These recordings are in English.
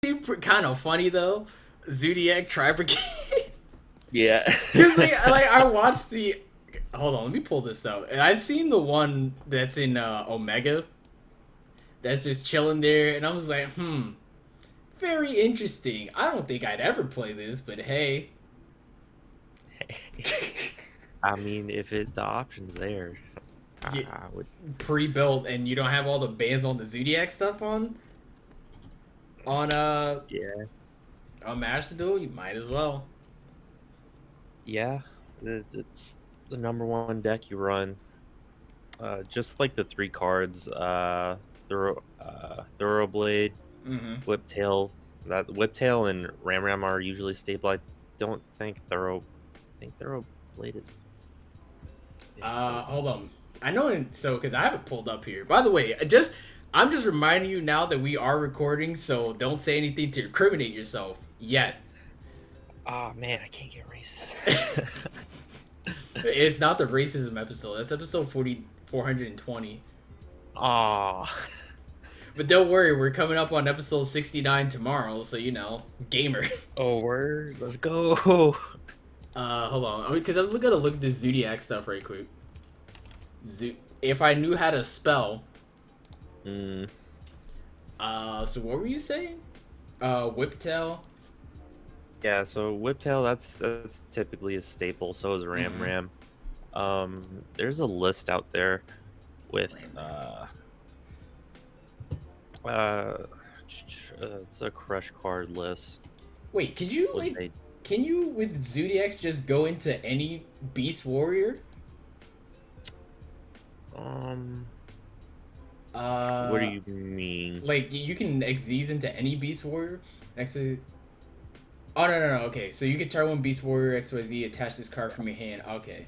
kind of funny though. Zodiac Tri Brigade. Yeah. Because like I watched the. Hold on, let me pull this up. And I've seen the one that's in Omega. That's just chilling there, and I was like, very interesting. I don't think I'd ever play this, but hey. I mean, if the option's there, Yeah. I would. Pre-built, and you don't have all the bands on the Zodiac stuff on Yeah. on Master Duel, you might as well. Yeah, it's the number one deck you run. Just like the 3 cards, Thoroughblade, Mm-hmm. Whiptail. That Whiptail and Ram are usually stable. I don't think Thoroughblade is. Hold on. I know, because I have it pulled up here. By the way, I'm just reminding you now that we are recording, so don't say anything to incriminate yourself yet. Oh man, I can't get racist. It's not the racism episode. That's episode 420. Aw. But don't worry, we're coming up on episode 69 tomorrow, so gamer. Oh, let's go. Hold on, because I'm gonna look at this Zodiac stuff right quick. If I knew how to spell. So what were you saying? Whiptail. Yeah, so Whiptail, that's typically a staple. So is Ram. There's a list out there with it's a crush card list. Wait, can you with Zodiacs just go into any Beast Warrior? What do you mean? Like you can Xyz into any Beast Warrior? Actually. Oh no. Okay, so you can turn one Beast Warrior XYZ, attach this card from your hand. Okay.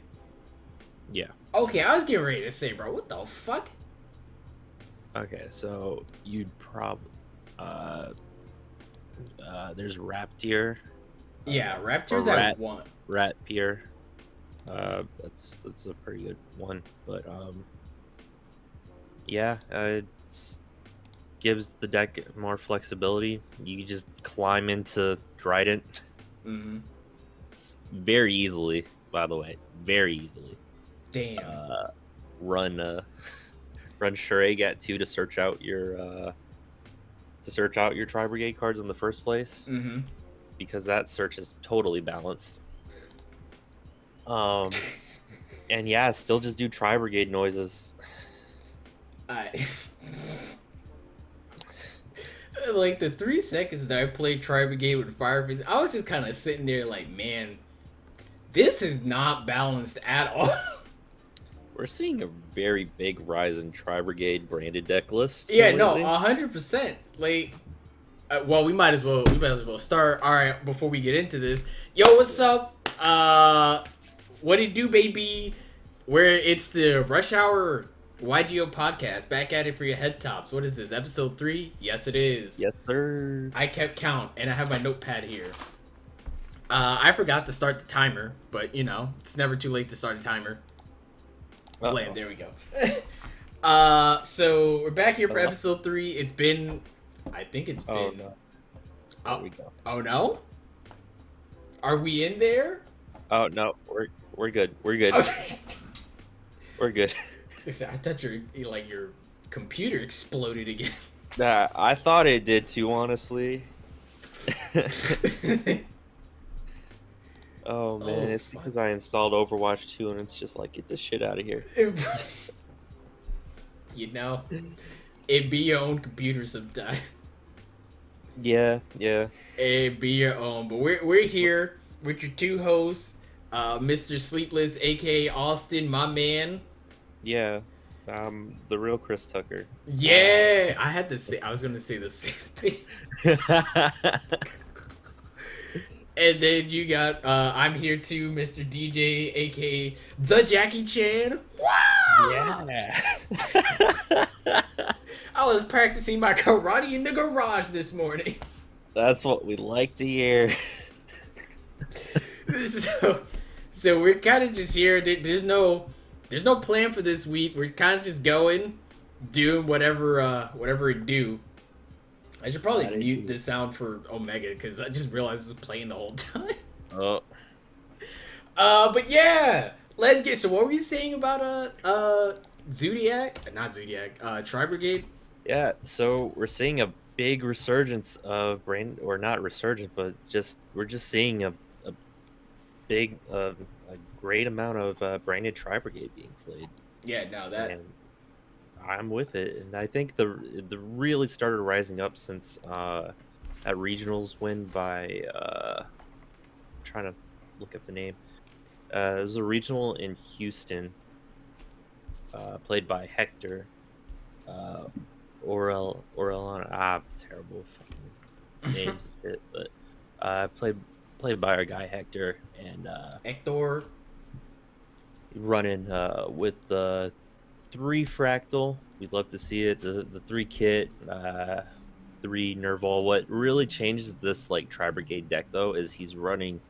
Yeah. Okay, I was getting ready to say, bro, what the fuck? Okay, so you'd probably there's Raptor. Yeah, Raptor's at 1. Ratpier. That's a pretty good one, but yeah, it gives the deck more flexibility. You can just climb into Trident. Mm-hmm. Very easily, by the way, very easily. Damn. Run Shureg at 2 to search out your Tri Brigade cards in the first place. Mm-hmm. Because that search is totally balanced. And yeah, still just do Tri Brigade noises. Like the 3 seconds that I played Tri Brigade with Fireface, I was just kind of sitting there like, man, this is not balanced at all. We're seeing a very big rise in Tri Brigade branded deck list. Yeah, no, 100%. Like, well, we might as well start. All right, before we get into this, yo, what's up? What it do, baby? Where it's the Rush Hour YGO Podcast, back at it for your head tops. What is this, episode 3? Yes, it is. Yes, sir. I kept count, and I have my notepad here. I forgot to start the timer, but it's never too late to start a timer. Blam, there we go. So we're back here for episode 3. It's been, I think it's been. Oh no. There we go. Oh no. Are we in there? Oh no, we're good. We're good. We're good. I thought your computer exploded again. Nah, I thought it did too, honestly. Oh man, it's because I installed Overwatch 2 and it's just like, get this shit out of here. It be your own computer sometime. Yeah. It be your own. But we're here with your 2 hosts, Mr. Sleepless, aka Austin, my man. Yeah, the real Chris Tucker. Yeah, I was gonna say the same thing. And then you got, I'm here too, Mr. DJ, aka the Jackie Chan. Wow! Yeah. I was practicing my karate in the garage this morning. That's what we like to hear. So we're kind of just here. There's no plan for this week. We're kind of just doing whatever we do. I should probably mute the sound for Omega because I just realized it was playing the whole time. Oh. But yeah, let's get. So what were you saying about Zodiac? Not Zodiac. Tri Brigade. Yeah. So we're seeing a big resurgence of brain, or not resurgence, but we're just seeing a big, a great amount of branded Tri Brigade being played. Yeah. No, that. And I'm with it, and I think the really started rising up since that regionals win by I'm trying to look up the name. It was a regional in Houston, played by Hector, Orellana. Terrible fucking names and shit, but played by our guy Hector, and Hector running with the 3 fractal. We'd love to see it. The 3 kit, 3 Nerval. What really changes this like Tri Brigade deck though is he's running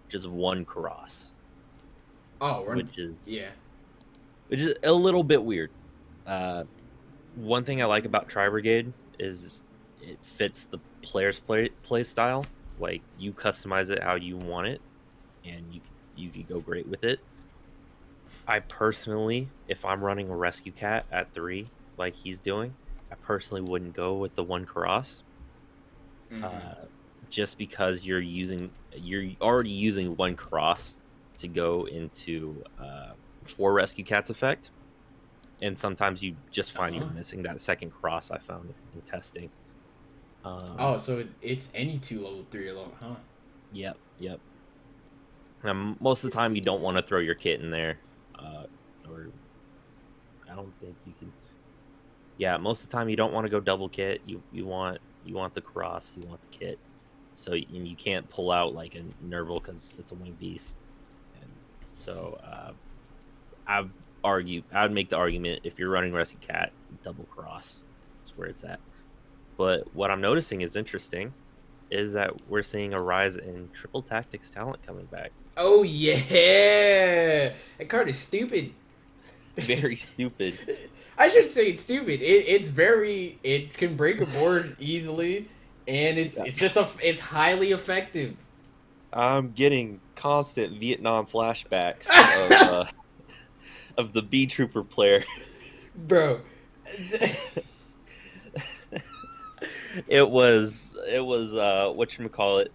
just 1 cross. Oh, which is yeah, which is a little bit weird. One thing I like about Tri Brigade is it fits the player's play style. Like you customize it how you want it, and you could go great with it. I personally, if I'm running a rescue cat at 3, like he's doing, I personally wouldn't go with the 1 cross. Just because you're already using 1 cross to go into 4 rescue cats effect, and sometimes you just find you're missing that 2nd cross. I found in testing. So it's any 2 level 3 alone, huh? Yep. Most of the time you don't want to throw your kit in there, or I don't think you can. Yeah, most of the time you don't want to go double kit. You want the cross, you want the kit. So and you can't pull out like a Nerval because it's a winged beast. And so I'd make the argument if you're running rescue cat, double cross. That's where it's at. But what I'm noticing is interesting is that we're seeing a rise in triple tactics talent coming back. Oh yeah, that card is stupid. Very stupid. I shouldn't say it's stupid. It can break a board easily, and it's highly effective. I'm getting constant Vietnam flashbacks of the B Trooper player. Bro. It was whatchamacallit.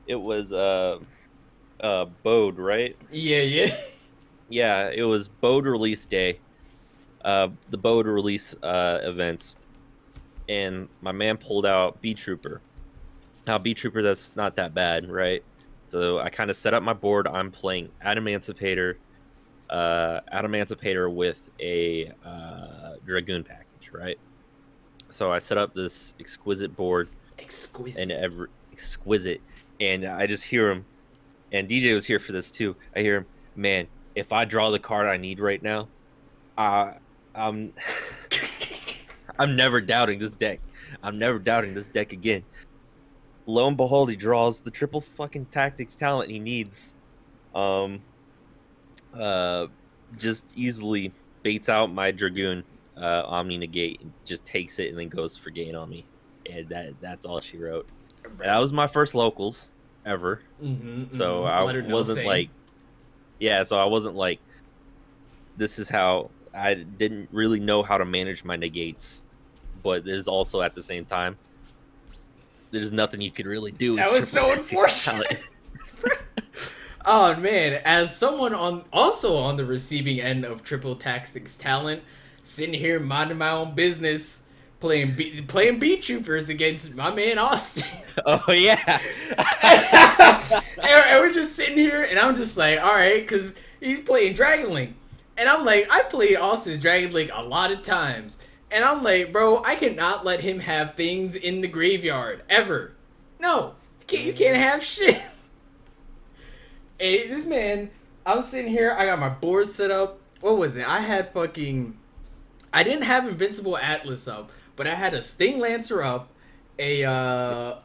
It was Bode, right? Yeah. Yeah, it was Bode release day. The Bode release events. And my man pulled out B Trooper. Now B Trooper, that's not that bad, right? So I kind of set up my board. I'm playing Adamantipator with a Dragoon package, right? So I set up this exquisite board. Exquisite. And I just hear him, and DJ was here for this too. I hear him, man, if I draw the card I need right now, I'm never doubting this deck. I'm never doubting this deck again. Lo and behold, he draws the triple fucking tactics talent he needs. Just easily baits out my Dragoon Omni Negate, and just takes it and then goes for gain on me. And that's all she wrote. That was my first locals ever. So I wasn't like, so I wasn't like, this is how. I didn't really know how to manage my negates, but there's also at the same time, there's nothing you could really do. That was so unfortunate. Oh man, as someone also on the receiving end of triple tactics talent, sitting here minding my own business, playing B Troopers against my man Austin. Oh yeah. and we're just sitting here, and I'm just like, all right, because he's playing Dragon Link. And I'm like, I played Austin's Dragon Link a lot of times. And I'm like, bro, I cannot let him have things in the graveyard. Ever. No. You can't have shit. And this man, I'm sitting here, I got my board set up. What was it? I didn't have Invincible Atlas up, but I had a Sting Lancer up, a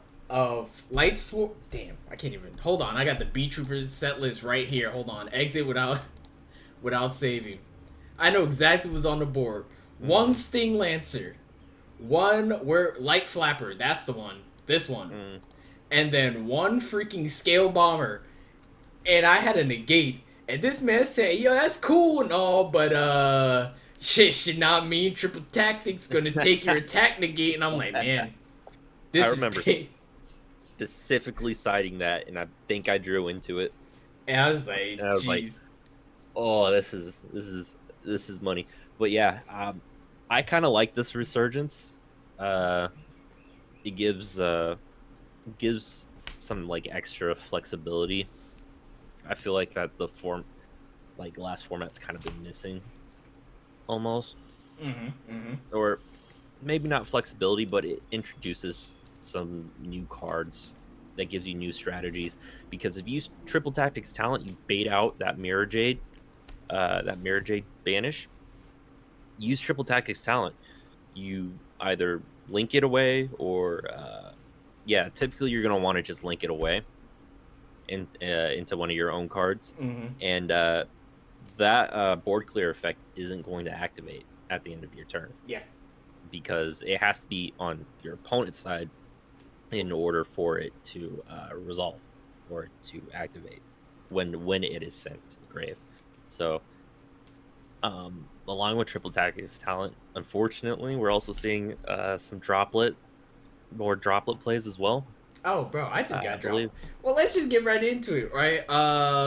Light Sword. Damn, I can't even. Hold on, I got the B Troopers set list right here. Hold on. Exit without saving. I know exactly what was on the board. 1 Sting Lancer, one where light flapper, that's the one. This one. And then one freaking scale bomber. And I had a negate. And this man said, yo, that's cool and all, but shit should not mean triple tactics gonna take your attack negate. And I'm like, man, this I remember is specifically citing that, and I think I drew into it. and I was like, jeez. Oh, this is money. But yeah, I kind of like this resurgence. It gives some like extra flexibility. I feel like that the last format's kind of been missing, almost. Or maybe not flexibility, but it introduces some new cards that gives you new strategies. Because if you use triple tactics talent, you bait out that Mirror Jade banish. Use triple tactics talent. You either link it away or typically you're gonna want to just link it away into one of your own cards, and that board clear effect isn't going to activate at the end of your turn. Yeah, because it has to be on your opponent's side in order for it to resolve or to activate when it is sent to the grave. So along with triple tactics talent, unfortunately we're also seeing more droplet plays as well. Oh, bro, I just got dropped. Well, let's just get right into it, right?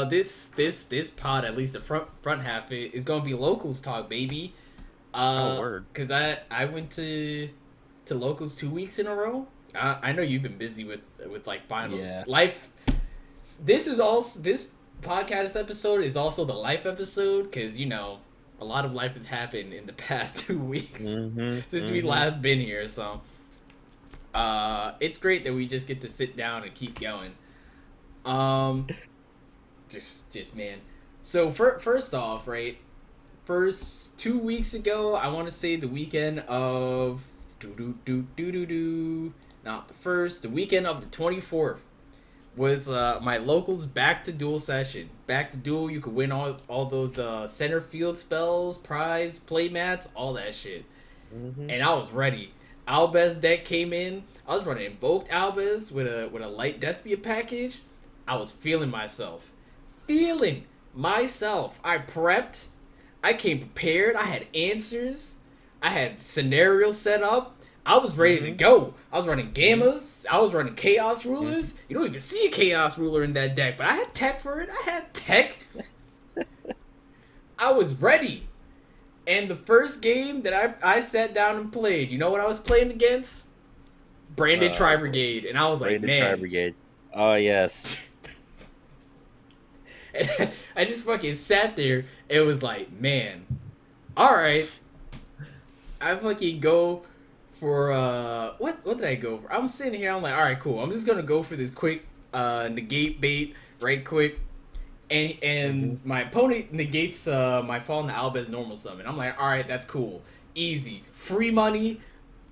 This pod, at least the front half, is gonna be locals talk, baby. Word. Cause I went to locals 2 weeks in a row. I know you've been busy with like finals. Yeah. Life. This podcast episode is also the life episode, cause you know a lot of life has happened in the past 2 weeks since we last been here. So. It's great that we just get to sit down and keep going. Just man. So first off, right? First 2 weeks ago, I want to say the weekend of not the first, the weekend of the 24th was my locals back to duel session. Back to duel, you could win all those center field spells, prize, play mats, all that shit. And I was ready. Albez deck came in. I was running Invoked Albez with a light Despia package. I was feeling myself. I prepped. I came prepared. I had answers. I had scenario set up. I was ready to go. I was running Gammas. I was running Chaos Rulers. You don't even see a Chaos Ruler in that deck, but I had tech for it. I had tech. I was ready. And the first game that I sat down and played, you know what I was playing against? Branded Tri-Brigade. And I was like, man. Tri-Brigade. Oh, yes. And I just fucking sat there. It was like, man. Alright. I fucking go for, what did I go for? I'm sitting here, I'm like, alright, cool. I'm just gonna go for this quick, negate bait, right quick. And my opponent negates my fall in the Albez normal summon. I'm like, alright, that's cool. Easy. Free money.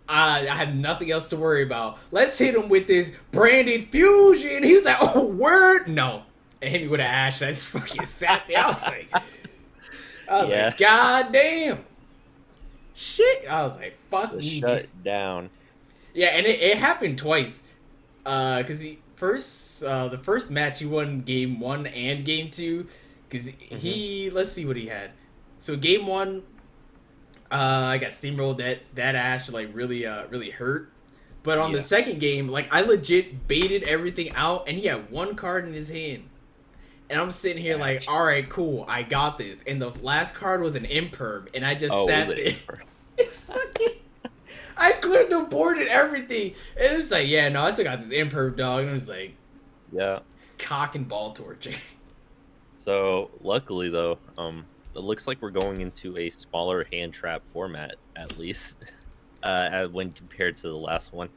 I have nothing else to worry about. Let's hit him with this branded fusion. He was like, oh, word? No. And hit me with an ash. I just fucking sat there. I was like, God damn. Shit. I was like, fuck me. Shut down. Yeah, and it happened twice. Because the first match he won game 1 and game 2, because let's see what he had. So game 1, I got steamrolled. That ash like really hurt. But on the second game, like I legit baited everything out, and he had one card in his hand, and I'm sitting here like, all right, cool, I got this. And the last card was an imperm, and I just sat there. It's fucking. I cleared the board and everything. And it was like, yeah, no, I still got this imperv, dog. And it was like, yeah, cock and ball torching. So luckily though, it looks like we're going into a smaller hand trap format, at least when compared to the last one.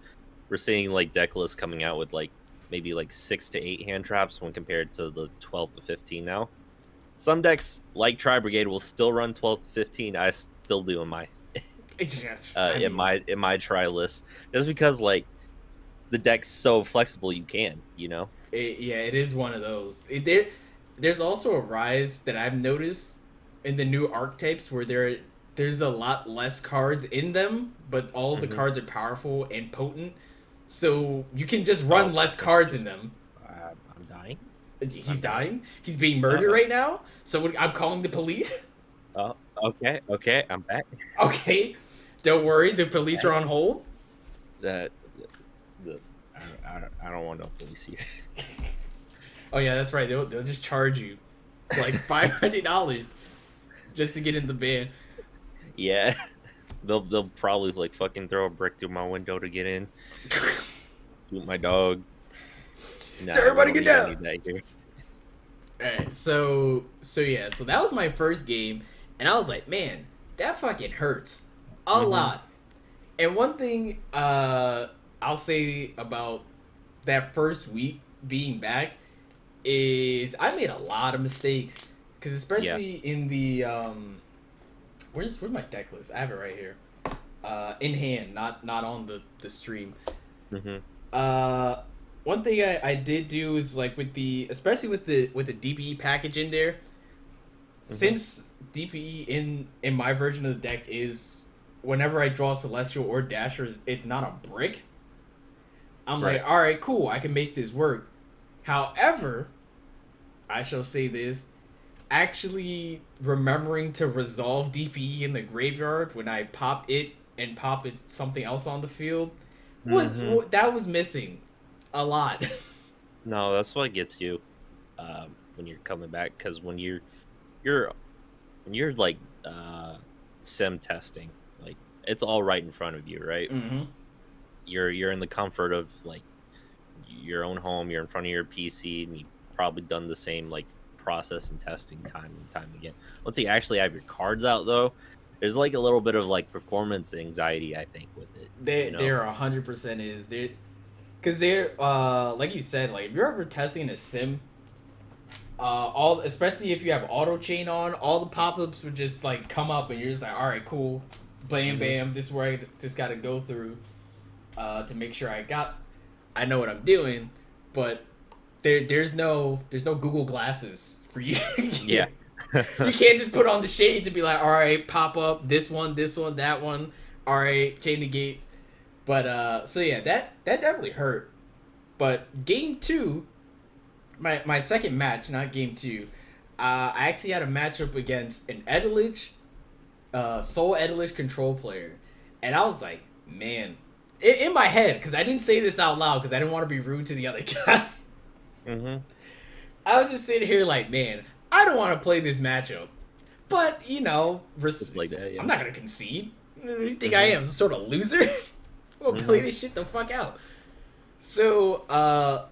We're seeing like decklists coming out with like maybe like 6 to 8 hand traps when compared to the 12 to 15 now. Some decks like Tri-Brigade will still run 12 to 15. I still do in my in my try list, just because like the deck's so flexible. You can, you know. It is one of those. There's also a rise that I've noticed in the new archetypes where there's a lot less cards in them, but all of the Mhm. cards are powerful and potent. So you can just run less cards in them. I'm dying. He's I'm dying. dying. He's being murdered Uh-oh. right now. So I'm calling the police. Oh, okay, I'm back. Okay, don't worry. The police are on hold. That the I don't want no police here. Oh yeah, that's right. They'll just charge you like $500 just to get in the van. Yeah, they'll probably like fucking throw a brick through my window to get in. Shoot my dog. Nah, So everybody we get don't down. need that here. Alright, so that was my first game, and I was like, man, that fucking hurts a lot. And one thing I'll say about that first week being back is I made a lot of mistakes, because especially in the where's my deck list? I have it right here, in hand, not on the stream. One thing I did do is like especially with the DPE package in there, since DPE in my version of the deck is whenever I draw Celestial or Dashers, it's not a brick. I'm like, all right, cool, I can make this work. However, I shall say this, actually remembering to resolve DPE in the graveyard when I pop it and pop it something else on the field that was missing a lot. No, that's what gets you when you're coming back, because when you're like sim testing, like it's all right in front of you, right? You're in the comfort of like your own home, you're in front of your PC, and you've probably done the same like process and testing time and time again. Once you actually have your cards out, though, there's like a little bit of like performance anxiety, I think, with it. There 100% is there, because they're like you said, like if you're ever testing a sim, especially if you have auto chain on, all the pop-ups would just like come up and you're just like, all right, cool, bam bam, this is where I just got to go through to make sure I know what I'm doing. But there's no Google glasses for you. Yeah. You can't just put on the shades and be like, all right, pop up this one, that one, all right, chain the gates. But so yeah, that definitely hurt. But game 2, my second match, not game 2, I actually had a matchup against an Edelich, Soul Edelich control player, and I was like, man, in my head, because I didn't say this out loud because I didn't want to be rude to the other guy. I was just sitting here like, man, I don't want to play this matchup, but like that, yeah. I'm not gonna concede. Who do you think I am, some sort of loser? I'm gonna play this shit the fuck out. So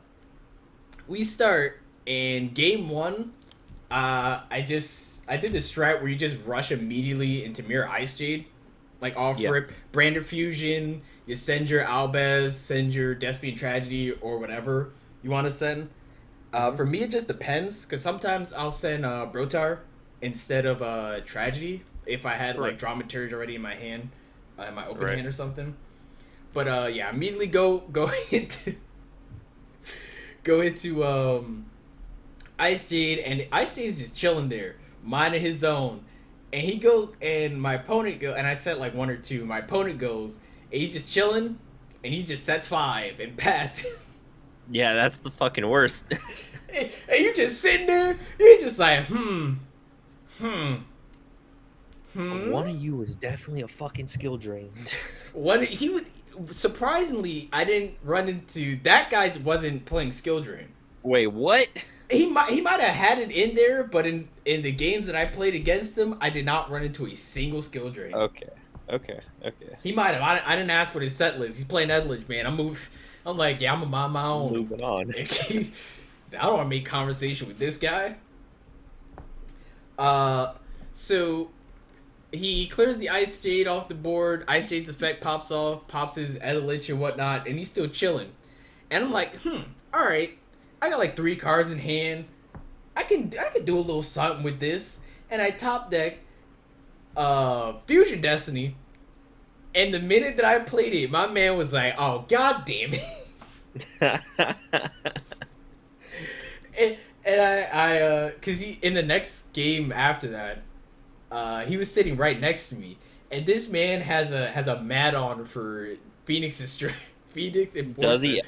we start, in game 1. I did the strat where you just rush immediately into Mirror Ice Jade, like off rip, Branded Fusion. You send your Albaz, send your Despian Tragedy, or whatever you want to send. For me, it just depends, because sometimes I'll send Brotar instead of Tragedy if I had like draw materials already in my hand, in my open hand or something. But yeah, immediately go into Ice Jade, and Ice Jade's just chilling there, minding his own. And he goes, and my opponent goes, and I set like 1 or 2. My opponent goes, and he's just chilling, and he just sets 5 and passes. Yeah, that's the fucking worst. And you just sitting there, you're just like, One of you is definitely a fucking skill drain. Surprisingly, I didn't run into that guy. Wasn't playing skill drain. Wait, what? He might have had it in there, but in the games that I played against him, I did not run into a single skill drain. Okay. He might have. I didn't ask what his set list. He's playing Edledge, man. I'm like, yeah, I'm gonna mind my own. Moving on. I don't want to make conversation with this guy. So he clears the Ice Jade off the board. Ice Jade's effect pops off, pops his Edelich and whatnot, and he's still chilling. And I'm like, all right. I got like 3 cards in hand. I can do a little something with this. And I top deck Fusion Destiny. And the minute that I played it, my man was like, oh, god damn it. and I cause he, in the next game after that, he was sitting right next to me, and this man has a mat on for Phoenix Enforcer. Does he?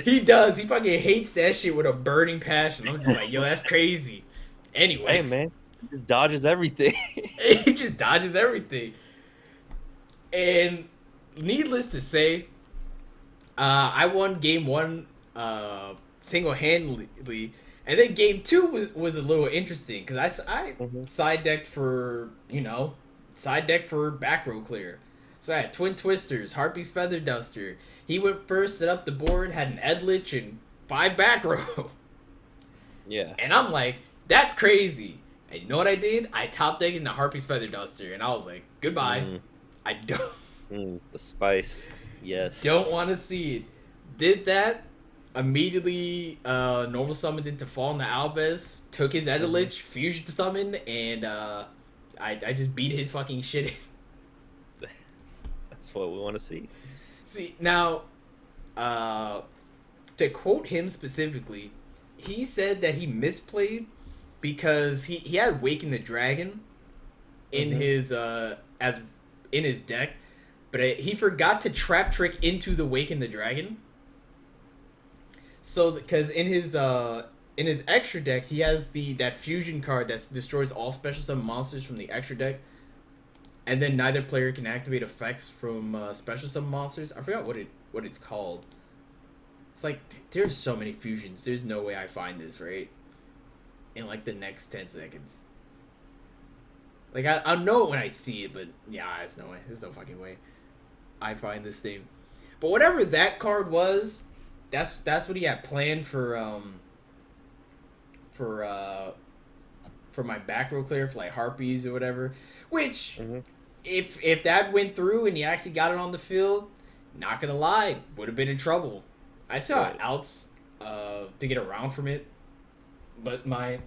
He does. He fucking hates that shit with a burning passion. I'm just like, yo, that's crazy. Anyway, Hey man, he just dodges everything. he just dodges everything. And needless to say, I won game 1 single-handedly, and then game 2 was a little interesting because I side decked for back row clear. So I had Twin Twisters, Harpy's Feather Duster. He went first, set up the board, had an Edlich and 5 back row. Yeah. And I'm like, that's crazy. And you know what I did? I top decked in the Harpy's Feather Duster, and I was like, goodbye. I don't. The spice. Yes. Don't want to see it. Did that. Immediately normal summoned into Fall in the Albez. Took his Edelich, fusion summon, and I just beat his fucking shit in. That's what we want to see. See, now, to quote him specifically, he said that he misplayed because he had Waken the Dragon in his deck, but he forgot to trap trick into the Waken the Dragon. So, because in his extra deck, he has that fusion card that destroys all special summon monsters from the extra deck, and then neither player can activate effects from special summon monsters. I forgot what it's called. It's like there's so many fusions. There's no way I find this right in like the next 10 seconds. Like I'll know it when I see it, but yeah, there's no way. There's no fucking way I find this thing. But whatever that card was. That's what he had planned for my back row clear for like Harpies or whatever. Which if that went through and he actually got it on the field, not gonna lie, would have been in trouble. I saw outs to get around from it. But my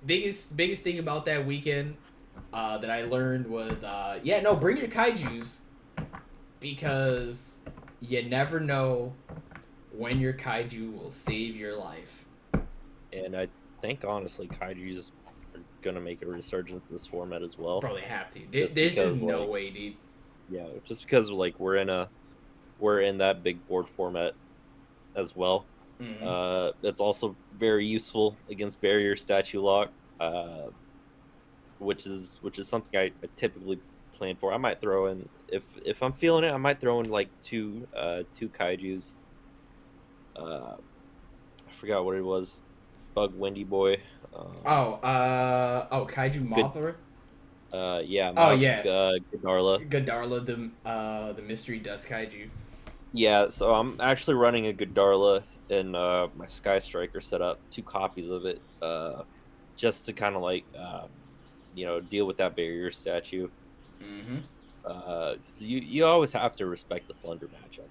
biggest thing about that weekend that I learned was bring your kaijus, because you never know when your kaiju will save your life. And I think honestly kaijus are gonna make a resurgence in this format as well. Probably have to. There's just no way, dude. Yeah, just because like we're in that big board format as well. It's also very useful against barrier statue lock, which is something I typically plan for. I might throw in if I'm feeling it. I might throw in like two kaijus. I forgot what it was. Bug Windy Boy. Kaiju Mothra. Godarla. Godarla, the mystery dust kaiju. Yeah, so I'm actually running a Godarla in my Sky Striker setup, 2 copies of it, just to kind of like, deal with that barrier statue. Cause you always have to respect the Flunder matchup.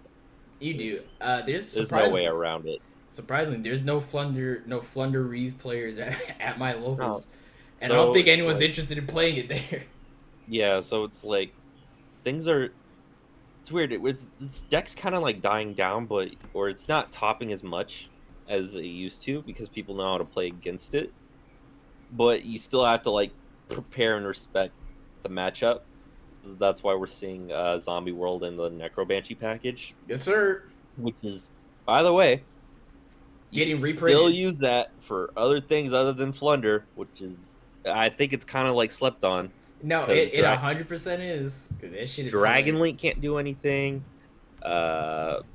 You do. There's no way around it. Surprisingly, there's no Flunder Rees players at my locals, and So I don't think anyone's like, interested in playing it there. Yeah, so it's like things are. It's weird. It's deck's kind of like dying down, or it's not topping as much as it used to because people know how to play against it. But you still have to like prepare and respect the matchup. That's why we're seeing Zombie World in the Necrobanshee package. Yes, sir. Which is, by the way, getting you can reprinted. still use that for other things other than Flunder, which is, I think it's kind of like slept on. No, it 100% is. That shit is Dragon Link can't do anything.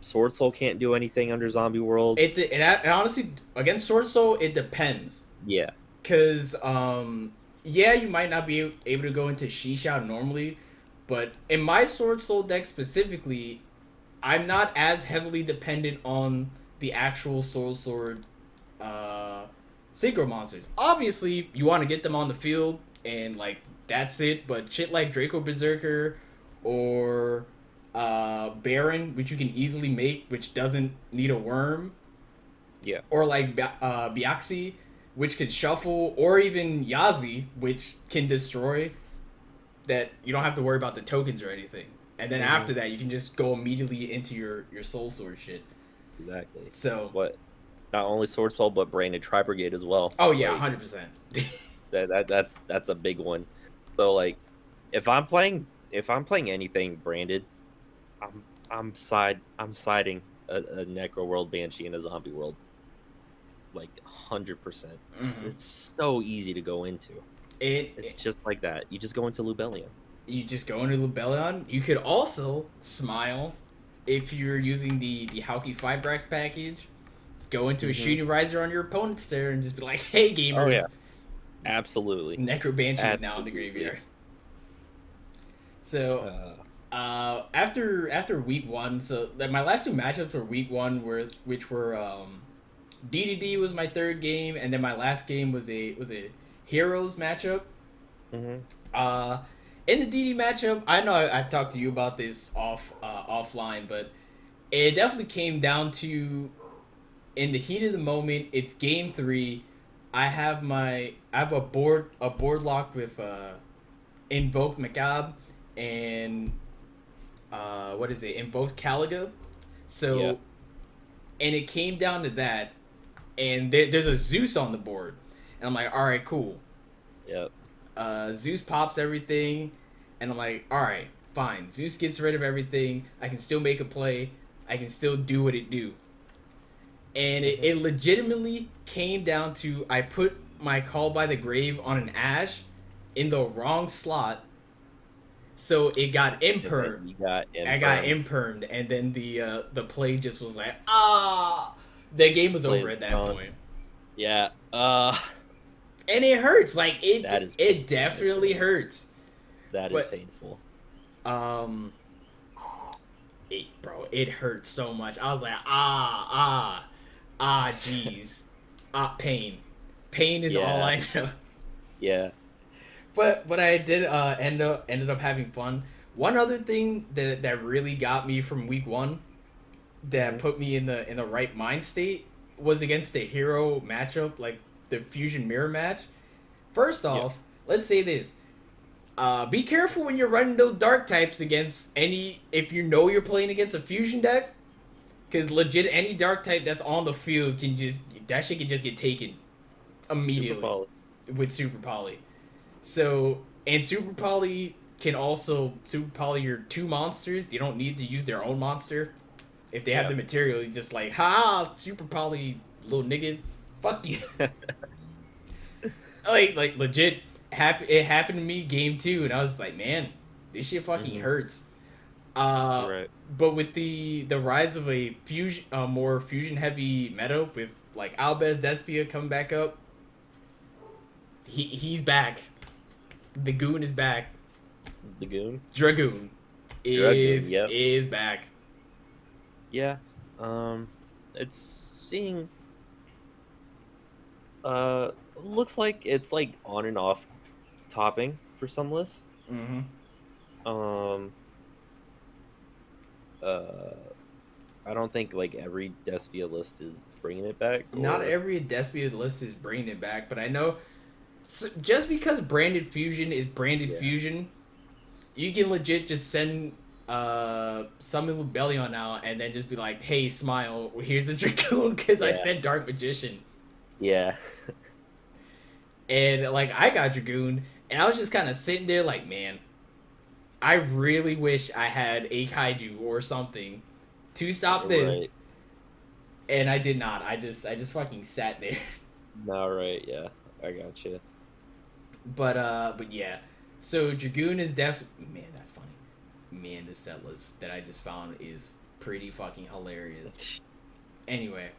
Sword Soul can't do anything under Zombie World. It honestly, against Sword Soul, it depends. Yeah. Because, you might not be able to go into Shisha normally, but in my Sword Soul deck specifically, I'm not as heavily dependent on the actual Soul Sword synchro monsters. Obviously, you want to get them on the field, and, like, that's it, but shit like Draco Berserker or Baron, which you can easily make, which doesn't need a worm. Yeah. Or like Byaxi, which can shuffle, or even Yazi, which can destroy, that you don't have to worry about the tokens or anything. And then after that, you can just go immediately into your Soul Sword shit. Exactly. So what? Not only Sword Soul, but Brain and Tri Brigade as well. Oh yeah, 100%. That's a big one. So like, if I'm playing anything branded, I'm siding a Necro World Banshee in a Zombie World, like 100%. Because Hmm. it's so easy to go into. It's just like that. You just go into Lubellion. You just go into Lebellion. You could also smile if you're using the Hauki Fibrax package. Go into a Hmm. shooting riser on your opponent's there and just be like, "Hey Oh yeah, gamers, absolutely, Necro Banshee is now in the absolutely. graveyard." So Uh, after week one, so my last two matchups were week one, which were DDD was my third game, and then my last game was a Heroes matchup. hmm Uh, in the DD matchup, I know I talked to you about this offline, but it definitely came down to in the heat of the moment. It's game three. I have a board lock with invoked Macab and what is it, invoked Caliga. yeah, So and it came down to that, and there's a Zeus on the board, and I'm like, all right, cool. yeah. Zeus pops everything, and I'm like, all right, fine. Zeus gets rid of everything. I can still make a play. I can still do what it do. And hmm it legitimately came down to I put my Call by the Grave on an Ash in the wrong slot, so it got And then impermed. you got I got Infirmed. impermed, and then the play just was like, ah, the game was over Plays at that gone. point. Yeah. And it hurts. Like That is it painful right definitely there. hurts. That is But painful. um, it hurts so much. I was like, jeez, pain is all Yeah. I know. Yeah. But I did ended up having fun. One other thing that really got me from week one, that hmm put me in the right mind state, was against the hero matchup, like the fusion mirror match. First Yeah. off, let's say this. Be careful when you're running those dark types against any. If you know you're playing against a fusion deck, because legit any dark type that's on the field can just that shit can just get taken Super immediately poly. with super poly. So and super poly can also super poly your two monsters. You don't need to use their own monster. If they have Yeah. the material, you just like super poly little nigga, fuck you. Like legit it happened to me game two, and I was just like, man, this shit fucking hmm hurts. Uh, Right. but with the rise of a fusion, more fusion heavy meta with like Albez Despia coming back up, he's back. The goon is back. Lagoon. Dragoon Dragoon. Yep. is back. Yeah. It's seeing. Looks like it's like on and off topping for some lists. Mm-hmm. Um. Uh. I don't think like every Despia list is bringing it back, Not or every Despia list is bringing it back, but I know just because branded fusion is branded yeah, fusion, you can legit just send summon Lubellion out and then just be like, hey, smile, here's a Dragoon because I yeah, said Dark Magician. yeah, And like I got Dragoon, and I was just kind of sitting there like, man, I really wish I had a kaiju or something to stop right. this, and I did not. I just fucking sat there. No, right. Yeah, I got you. But yeah. So Dragoon is man, that's funny. Man, this set list that I just found is pretty fucking hilarious. Anyway,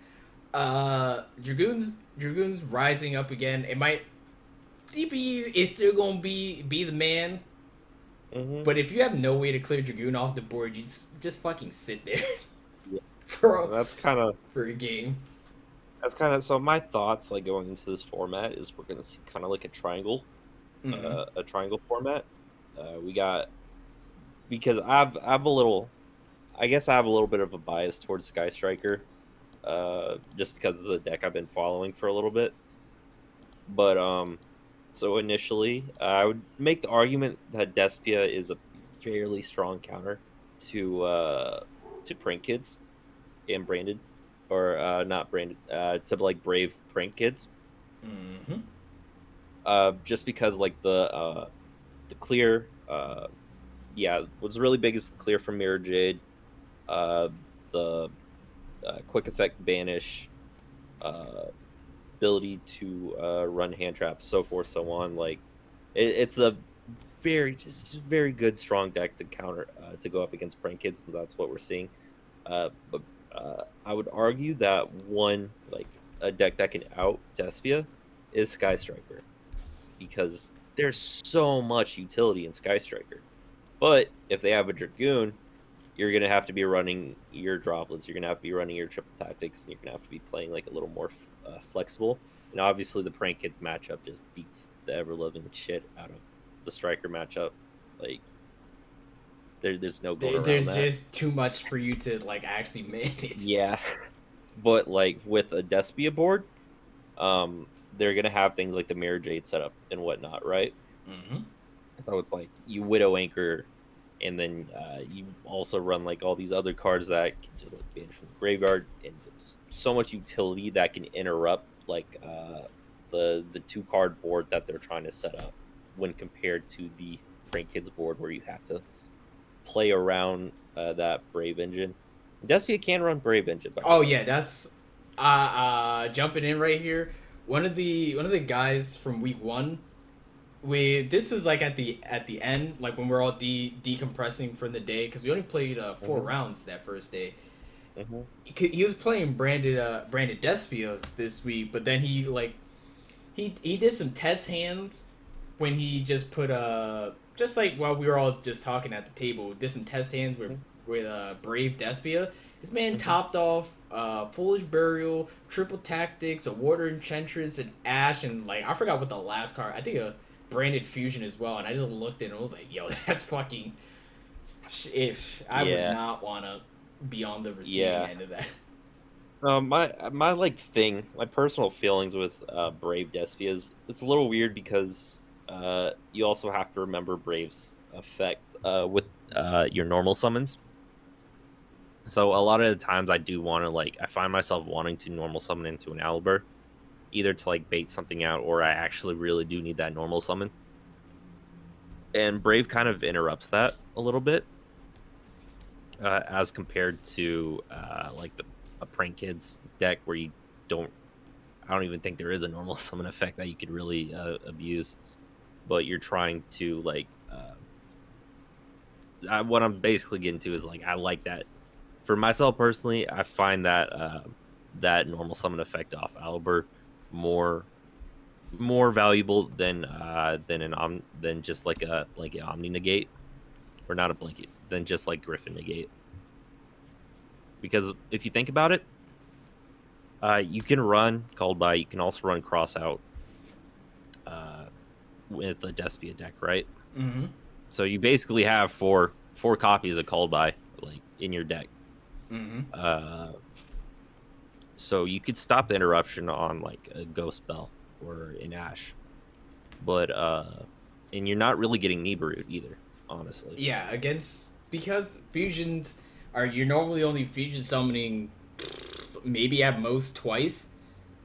Dragoon's rising up again. It might DP is still gonna be the man, hmm but if you have no way to clear Dragoon off the board, you just fucking sit there Yeah, for that's kind of for a game. so. My thoughts like going into this format is we're gonna see kind of like Mm-hmm. a triangle format. We got because I have a little. I guess I have a little bit of a bias towards Sky Striker, just because of the deck I've been following for a little bit. But so initially, I would make the argument that Despia is a fairly strong counter to prank kids and branded, or not branded, to like brave prank kids. Mm-hmm. Just because like the clear. Yeah, what's really big is the clear from Mirror Jade, the quick effect banish, uh, ability to run hand traps, so forth, so on. Like it's a just very good, strong deck to counter to go up against prank kids, and that's what we're seeing. But I would argue that one like a deck that can out Despia is Sky Striker because there's so much utility in Sky Striker. But if they have a Dragoon, you're gonna have to be running your droplets. You're gonna have to be running your triple tactics, and you're gonna have to be playing like a little more flexible. And obviously, the prank kids matchup just beats the ever living shit out of the striker matchup. Like there's no going around There's that. just too much for you to like actually manage. Yeah, but like with a Despia board, they're gonna have things like the Mirror Jade setup and whatnot, right? Mm-hmm. So it's like you Widow Anchor, and then you also run like all these other cards that can just like banish from the graveyard, and just so much utility that can interrupt like the 2-card board that they're trying to set up when compared to the Prank Kids board where you have to play around that Brave Engine. Despia can run Brave Engine. Oh yeah, that's jumping in right here. One of the guys from week one, this was like at the end, like when we're all decompressing from the day because we only played 4 rounds that first day. He was playing branded Despia this week, but then he did some test hands when he just put just like while we were all just talking at the table, did some test hands with Brave Despia. This man topped off Foolish Burial, Triple Tactics, a Water Enchantress, and Ash, and like I forgot what the last card. I think a Branded Fusion as well. And I just looked at it and was like, "Yo, that's fucking." If I would not want to be on the receiving end of that. My like thing, my personal feelings with Brave Despia is it's a little weird because you also have to remember Brave's effect with your normal summons. So a lot of the times I do want to I find myself wanting to normal summon into an Albert, either to like bait something out or I actually really do need that normal summon. And Brave kind of interrupts that a little bit as compared to like a Prank Kids deck where I don't even think there is a normal summon effect that you could really abuse, but you're trying to what I'm basically getting to is I like that. For myself personally, I find that that normal summon effect off Albert more valuable than just like an Omni Negate, or not a blanket, than just like Griffin Negate. Because if you think about it, you can run Called By, you can also run Cross Out with the Despia deck, right? Mm-hmm. So you basically have four copies of Called By in your deck. Mm-hmm. So you could stop the interruption on a Ghost Bell or an Ash, but and you're not really getting Nibiru either, honestly. Yeah, because fusions you're normally only fusion summoning maybe at most twice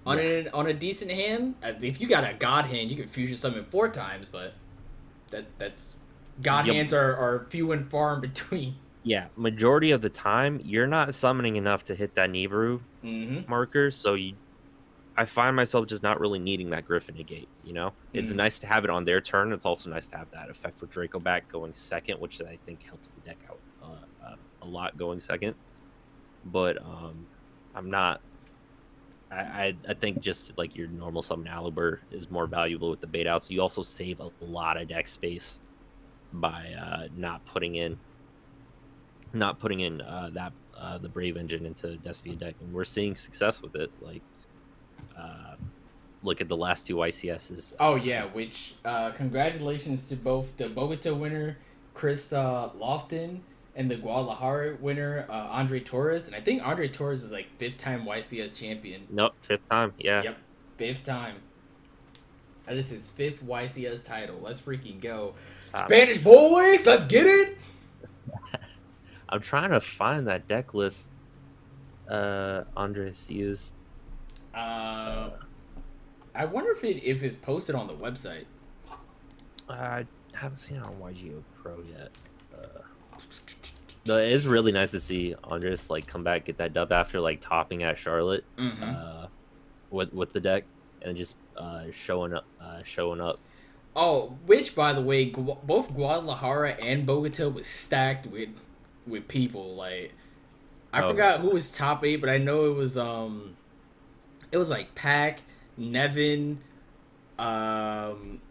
on a decent hand. If you got a God hand, you can fusion summon 4 times, but that's God hands are few and far in between. Yeah, majority of the time, you're not summoning enough to hit that Nibiru marker, so I find myself just not really needing that Griffin Negate, It's nice to have it on their turn. It's also nice to have that effect for Draco back going second, which I think helps the deck out a lot going second. But I'm not... I think just your normal summon Albert is more valuable with the bait outs. You also save a lot of deck space by not putting in the Brave Engine into Despia deck, and we're seeing success with it. Look at the last 2 YCSs. Oh yeah, which congratulations to both the Bogota winner Chris Lofton and the Guadalajara winner Andre Torres, and I think Andre Torres is 5th time YCS champion. Nope, 5th time. Yeah. Yep, 5th time. That is his 5th YCS title. Let's freaking go, Spanish boys! Let's get it. I'm trying to find that deck list Andres used. I wonder if it's posted on the website. I haven't seen it on YGO Pro yet. No, it's really nice to see Andres like come back, get that dub after like topping at Charlotte, Mm-hmm. with the deck and just showing up, showing up. Oh, which by the way, both Guadalajara and Bogota was stacked with people. Like I Oh forgot yeah, who was top 8, but I know it was like Pac, Nevin, um,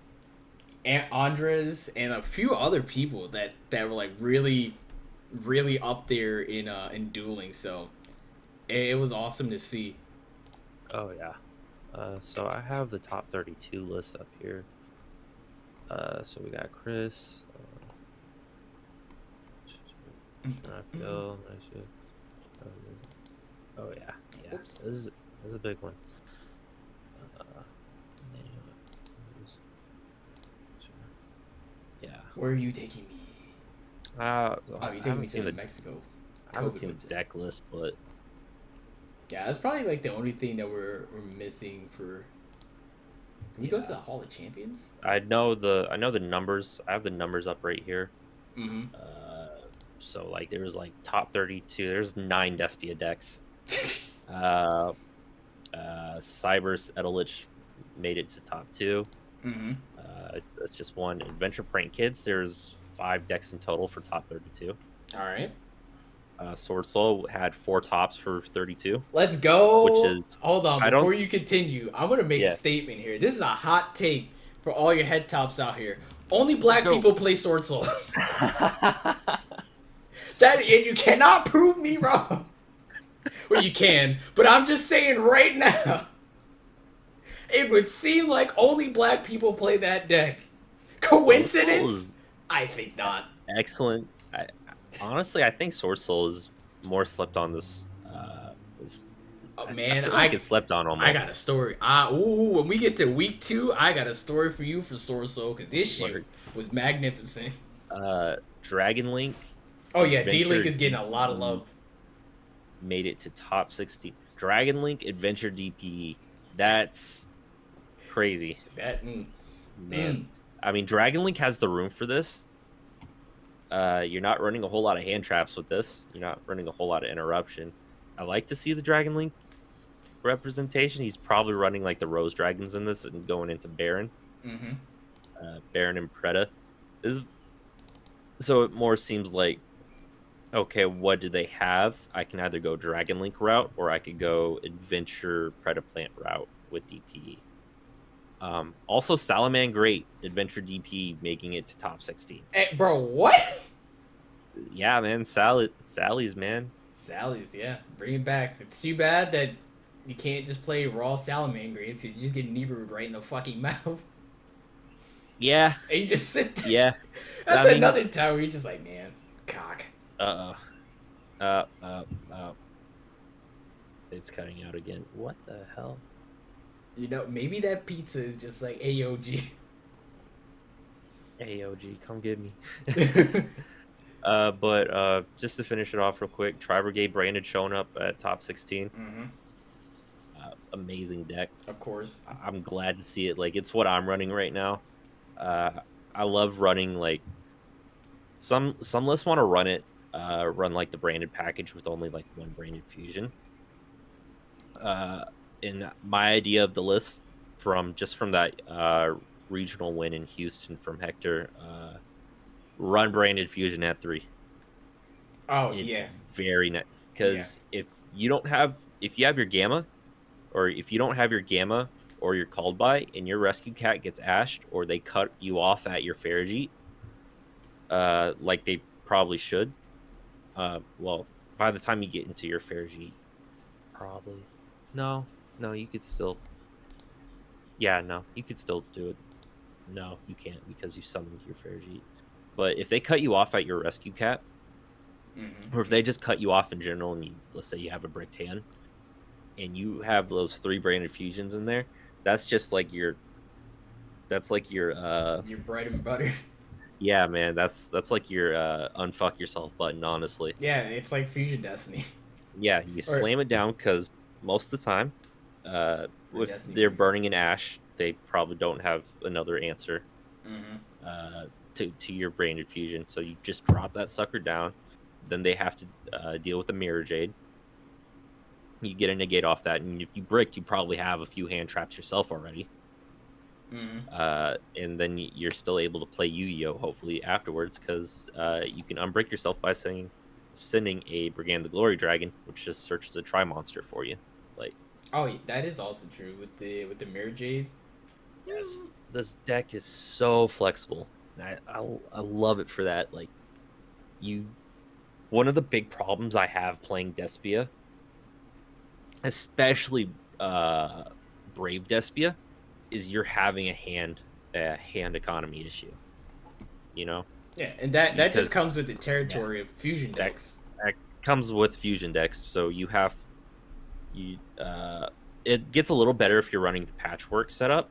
and Andres, and a few other people that were like really up there in dueling. So it was awesome to see. oh yeah. So I have the top 32 list up here. So we got Chris, Raphael, oh yeah, yeah. Oops. This is a big one. Yeah. Where are you taking me? So Oh, I you taking me haven't to seen the Mexico? I haven't COVID seen went the to- deck list, but Yeah, that's probably like the only thing that we're missing for. Can we go to the Hall of Champions? I know the numbers. I have the numbers up right here. Mm-hmm. So like there was like top 32. There's 9 Despia decks. Uh, Cybers Edelich made it to top 2. Mm-hmm. That's just one. Adventure Prank Kids. There's 5 decks in total for top 32. All right. Sword Soul had 4 tops for 32. Let's go. Which is Hold on I don't before you continue. I'm gonna make a yeah. statement here. This is a hot take for all your head tops out here. Only black Go. people play Sword Soul. That and you cannot prove me wrong. Well, you can, but I'm just saying right now. It would seem like only black people play that deck. Coincidence? I think not. Excellent. Honestly, I think Sword Soul is more slept on this. Oh, I man, feel like it's slept on almost. I got a story. When we get to week 2, I got a story for you for Sword Soul because this shit was magnificent. Dragon Link. Oh yeah, D Link Adventure is getting a lot of love. Made it to top 60. Dragon Link Adventure DPE. That's crazy. Man. I mean, Dragon Link has the room for this. You're not running a whole lot of hand traps with this. You're not running a whole lot of interruption. I like to see the Dragon Link representation. He's probably running like the Rose Dragons in this and going into Baron. Baron and Preda. So it more seems like, okay, what do they have? I can either go Dragon Link route or I could go Adventure Predaplant route with DPE. Also, Salaman Great Adventure DP making it to top 16. Hey, bro, what? Yeah, man, Sally's man. Sally's, yeah, bring it back. It's too bad that you can't just play raw Salamangreats. You just get Nibiru right in the fucking mouth. Yeah. And you just sit there. Yeah. That's another time where you're just like, man, cock. It's cutting out again. What the hell? You know, maybe that pizza is just like AOG. AOG, come get me. But just to finish it off real quick, Tri-Brigade Branded showing up at top 16. Amazing deck. Of course. I'm glad to see it. Like, it's what I'm running right now. I love running, like, some lists want to run it, run like the branded package with only like 1 branded fusion. And my idea of the list from that regional win in Houston from Hector, run branded fusion at 3. Oh, it's yeah. very nice because if you have your gamma, or if you don't have your gamma or your called by, and your rescue cat gets ashed, or they cut you off at your Farragut, like they probably should. Well, by the time you get into your Farragut, probably. No, you could still. Yeah, no, you could still do it. No, you can't because you summoned your Farragut. But if they cut you off at your rescue cat, or if they just cut you off in general, and let's say you have a bricked hand, and you have those 3 branded fusions in there, that's just like your. That's like your bread and butter. Yeah, man, that's like your unfuck yourself button, honestly. Yeah, it's like Fusion Destiny. Yeah, you slam it down because most of the time, if they're burning in ash, they probably don't have another answer. to your branded fusion. So you just drop that sucker down. Then they have to deal with the Mirror Jade. You get a negate off that, and if you brick, you probably have a few hand traps yourself already. And then you're still able to play Yu-Gi-Oh! Hopefully afterwards, because you can unbrick yourself by sending a Brigand the Glory Dragon, which just searches a Tri-Monster for you. Like, oh, that is also true with the Mirror Jade. Yes, this deck is so flexible. I love it for that. Like, one of the big problems I have playing Despia, especially Brave Despia, is you're having a hand economy issue. You know? Yeah, and that just comes with the territory of fusion decks. That comes with fusion decks, so it gets a little better if you're running the patchwork setup,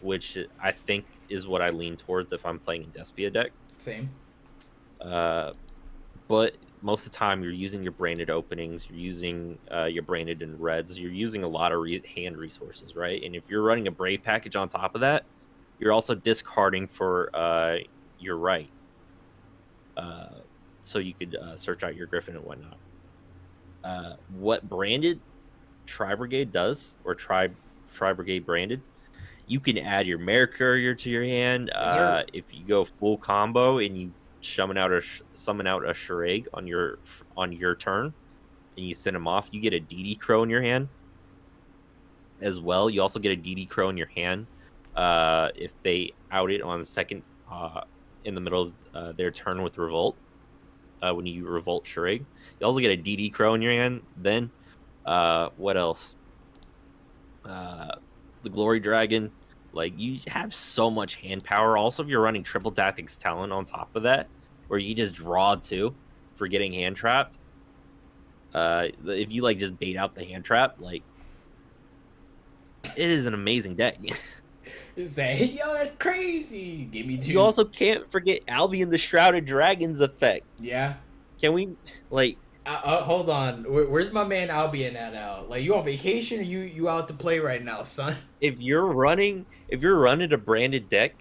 which I think is what I lean towards if I'm playing a Despia deck. Same. But most of the time you're using your branded openings, you're using your branded and reds, you're using a lot of hand resources, right? And if you're running a Brave package on top of that, you're also discarding for your right. So you could search out your Griffin and whatnot. What branded Tri-Brigade does, or Tri-Brigade branded, you can add your Mare Courier to your hand. If you go full combo and you summon out a Shurag on your turn, and you send him off, you get a DD Crow in your hand as well. You also get a DD Crow in your hand if they out it on the second in the middle of their turn with Revolt. When you Revolt Shurag, you also get a DD Crow in your hand. Then what else? The Glory Dragon. Like, you have so much hand power. Also, if you're running Triple Tactics Talent on top of that, where you just draw 2 for getting hand trapped. If you like just bait out the hand trap, like, it is an amazing deck. Say, yo, that's crazy. Give me 2. You also can't forget Albion the Shrouded Dragons effect. Yeah. Can we like? Hold on. Where's my man Albion at out? Like, you on vacation or you out to play right now, son? If you're running a branded deck,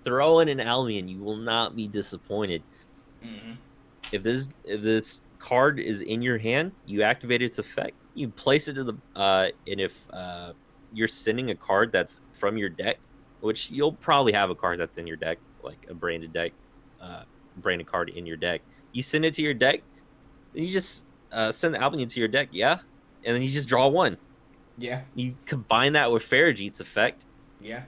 throw in an Albion. You will not be disappointed. If this card is in your hand, you activate its effect. You place it to the and if you're sending a card that's from your deck, which you'll probably have a card that's in your deck, like a branded branded card in your deck. You send it to your deck. You just send the Albion to your deck, yeah? And then you just draw 1. Yeah. You combine that with Farrageet's effect. Yeah.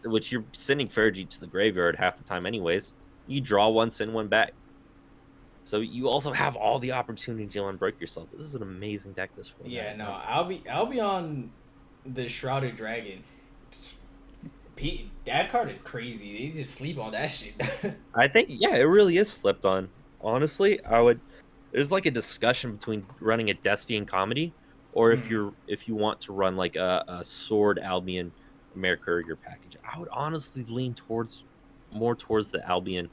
Which you're sending Farrageet to the graveyard half the time anyways. You draw 1, send 1 back. So you also have all the opportunity to unbreak yourself. This is an amazing deck this format. Yeah, no, I'll be on the Shrouded Dragon. That card is crazy. They just sleep on that shit. I think, yeah, it really is slept on. Honestly, there's like a discussion between running a Despian Comedy, or if you want to run like a Sword Albion Mare Courier package. I would honestly lean more towards the Albion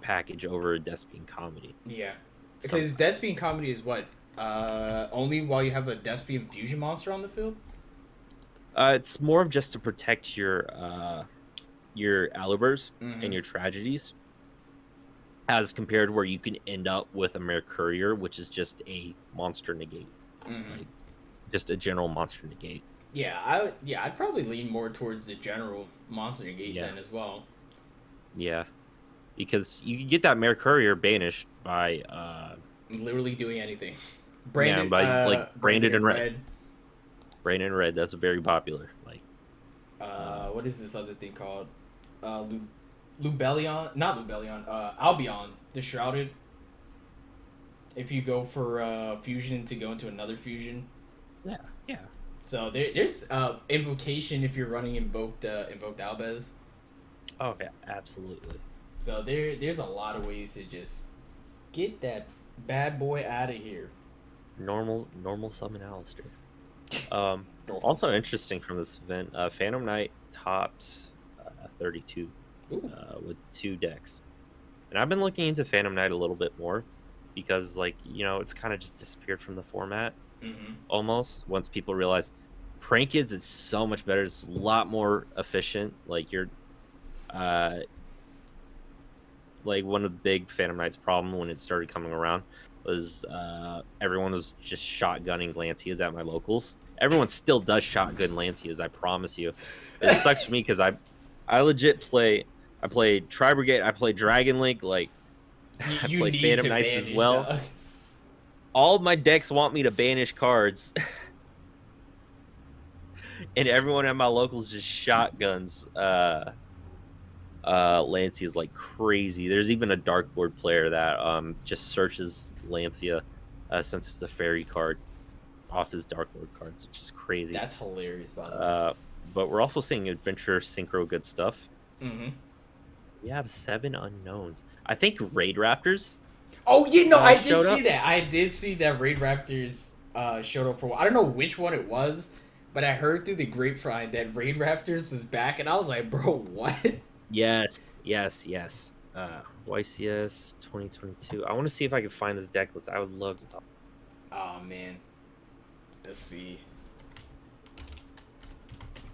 package over a Despian Comedy. Yeah, because Despian Comedy is what only while you have a Despian fusion monster on the field. It's more of just to protect your Alibers and your Tragedies, as compared where you can end up with a Mare Courier, which is just a monster negate, like, just a general monster negate. Yeah, I'd probably lean more towards the general monster negate then as well. Yeah, because you can get that Mare Courier banished by literally doing anything. Branded, by branded and red. Branded and red. That's very popular. Like, what is this other thing called? Lubellion, not Lubellion, Albion, the Shrouded. If you go for fusion to go into another fusion. Yeah. So there's invocation if you're running invoked Albez. Oh yeah, absolutely. So there's a lot of ways to just get that bad boy out of here. Normal summon Alistair. Also interesting from this event, Phantom Knight topped 32 with 2 decks, and I've been looking into Phantom Knight a little bit more because, like, you know, it's kind of just disappeared from the format almost. Once people realize Prank Kids is so much better, it's a lot more efficient. Like, like one of the big Phantom Knight's problem when it started coming around was everyone was just shotgunning Lancias at my locals. Everyone still does shotgun Lancias, I promise you. It sucks for me because I legit play. I play Tri Brigade. I play Dragon Link. Like I You play need Phantom to Knights banish, as well. dog. All of my decks want me to banish cards, and everyone at my locals just shotguns Lancia like crazy. There's even a Dark Lord player that just searches Lancia since it's a fairy card off his Dark Lord cards, which is crazy. That's hilarious, by the way. But we're also seeing Adventure Synchro good stuff. Mm-hmm. We have 7 unknowns. I think Raid Raptors. Oh, yeah, no, I did showed see up. that. I did see that Raid Raptors showed up for. I don't know which one it was, but I heard through the grapevine that Raid Raptors was back, and I was like, bro, what? Yes. YCS 2022. I want to see if I can find this deck list. I would love to talk. Oh, man. Let's see.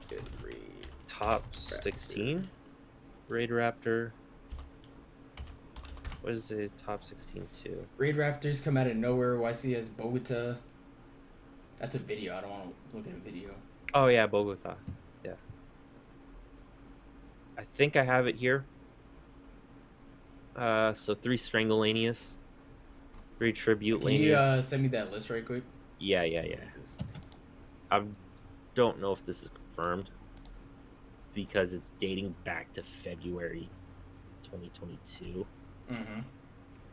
Good Raid. Top 16? Raid Raptor. What is the top 16 too? Raid Raptors come out of nowhere. YCS Bogota. That's a video. I don't want to look at a video. Oh yeah, Bogota. Yeah. I think I have it here. So 3 Strangulanius, 3 Tribute Can you Lanius. send me that list right quick? Yeah. I don't know if this is confirmed because it's dating back to February 2022. Mm-hmm.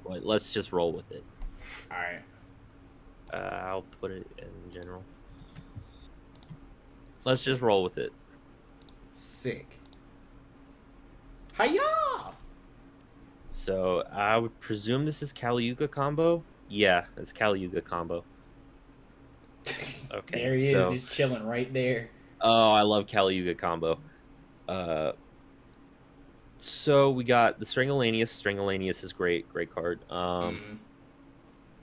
But let's just roll with it. All right. I'll put it in general. Let's just roll with it. Sick. Hiya! So I would presume this is Kali-Yuga combo. Yeah, it's Kali-Yuga combo. Okay, There he is, just chilling right there. Oh, I love Kali-Yuga combo. So we got the Strangulanius. Strangulanius is great card.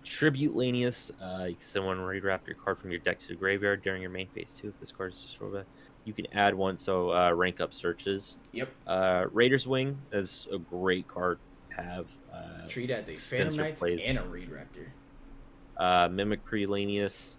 Tribute Lanius. You can send one Raid Raptor card from your deck to the graveyard during your main phase 2. If this card is destroyed, you can add one. So rank up searches. Yep. Raider's Wing is a great card to have. Treat as a Phantom Knights and a Raid Raptor. Mimicry Lanius.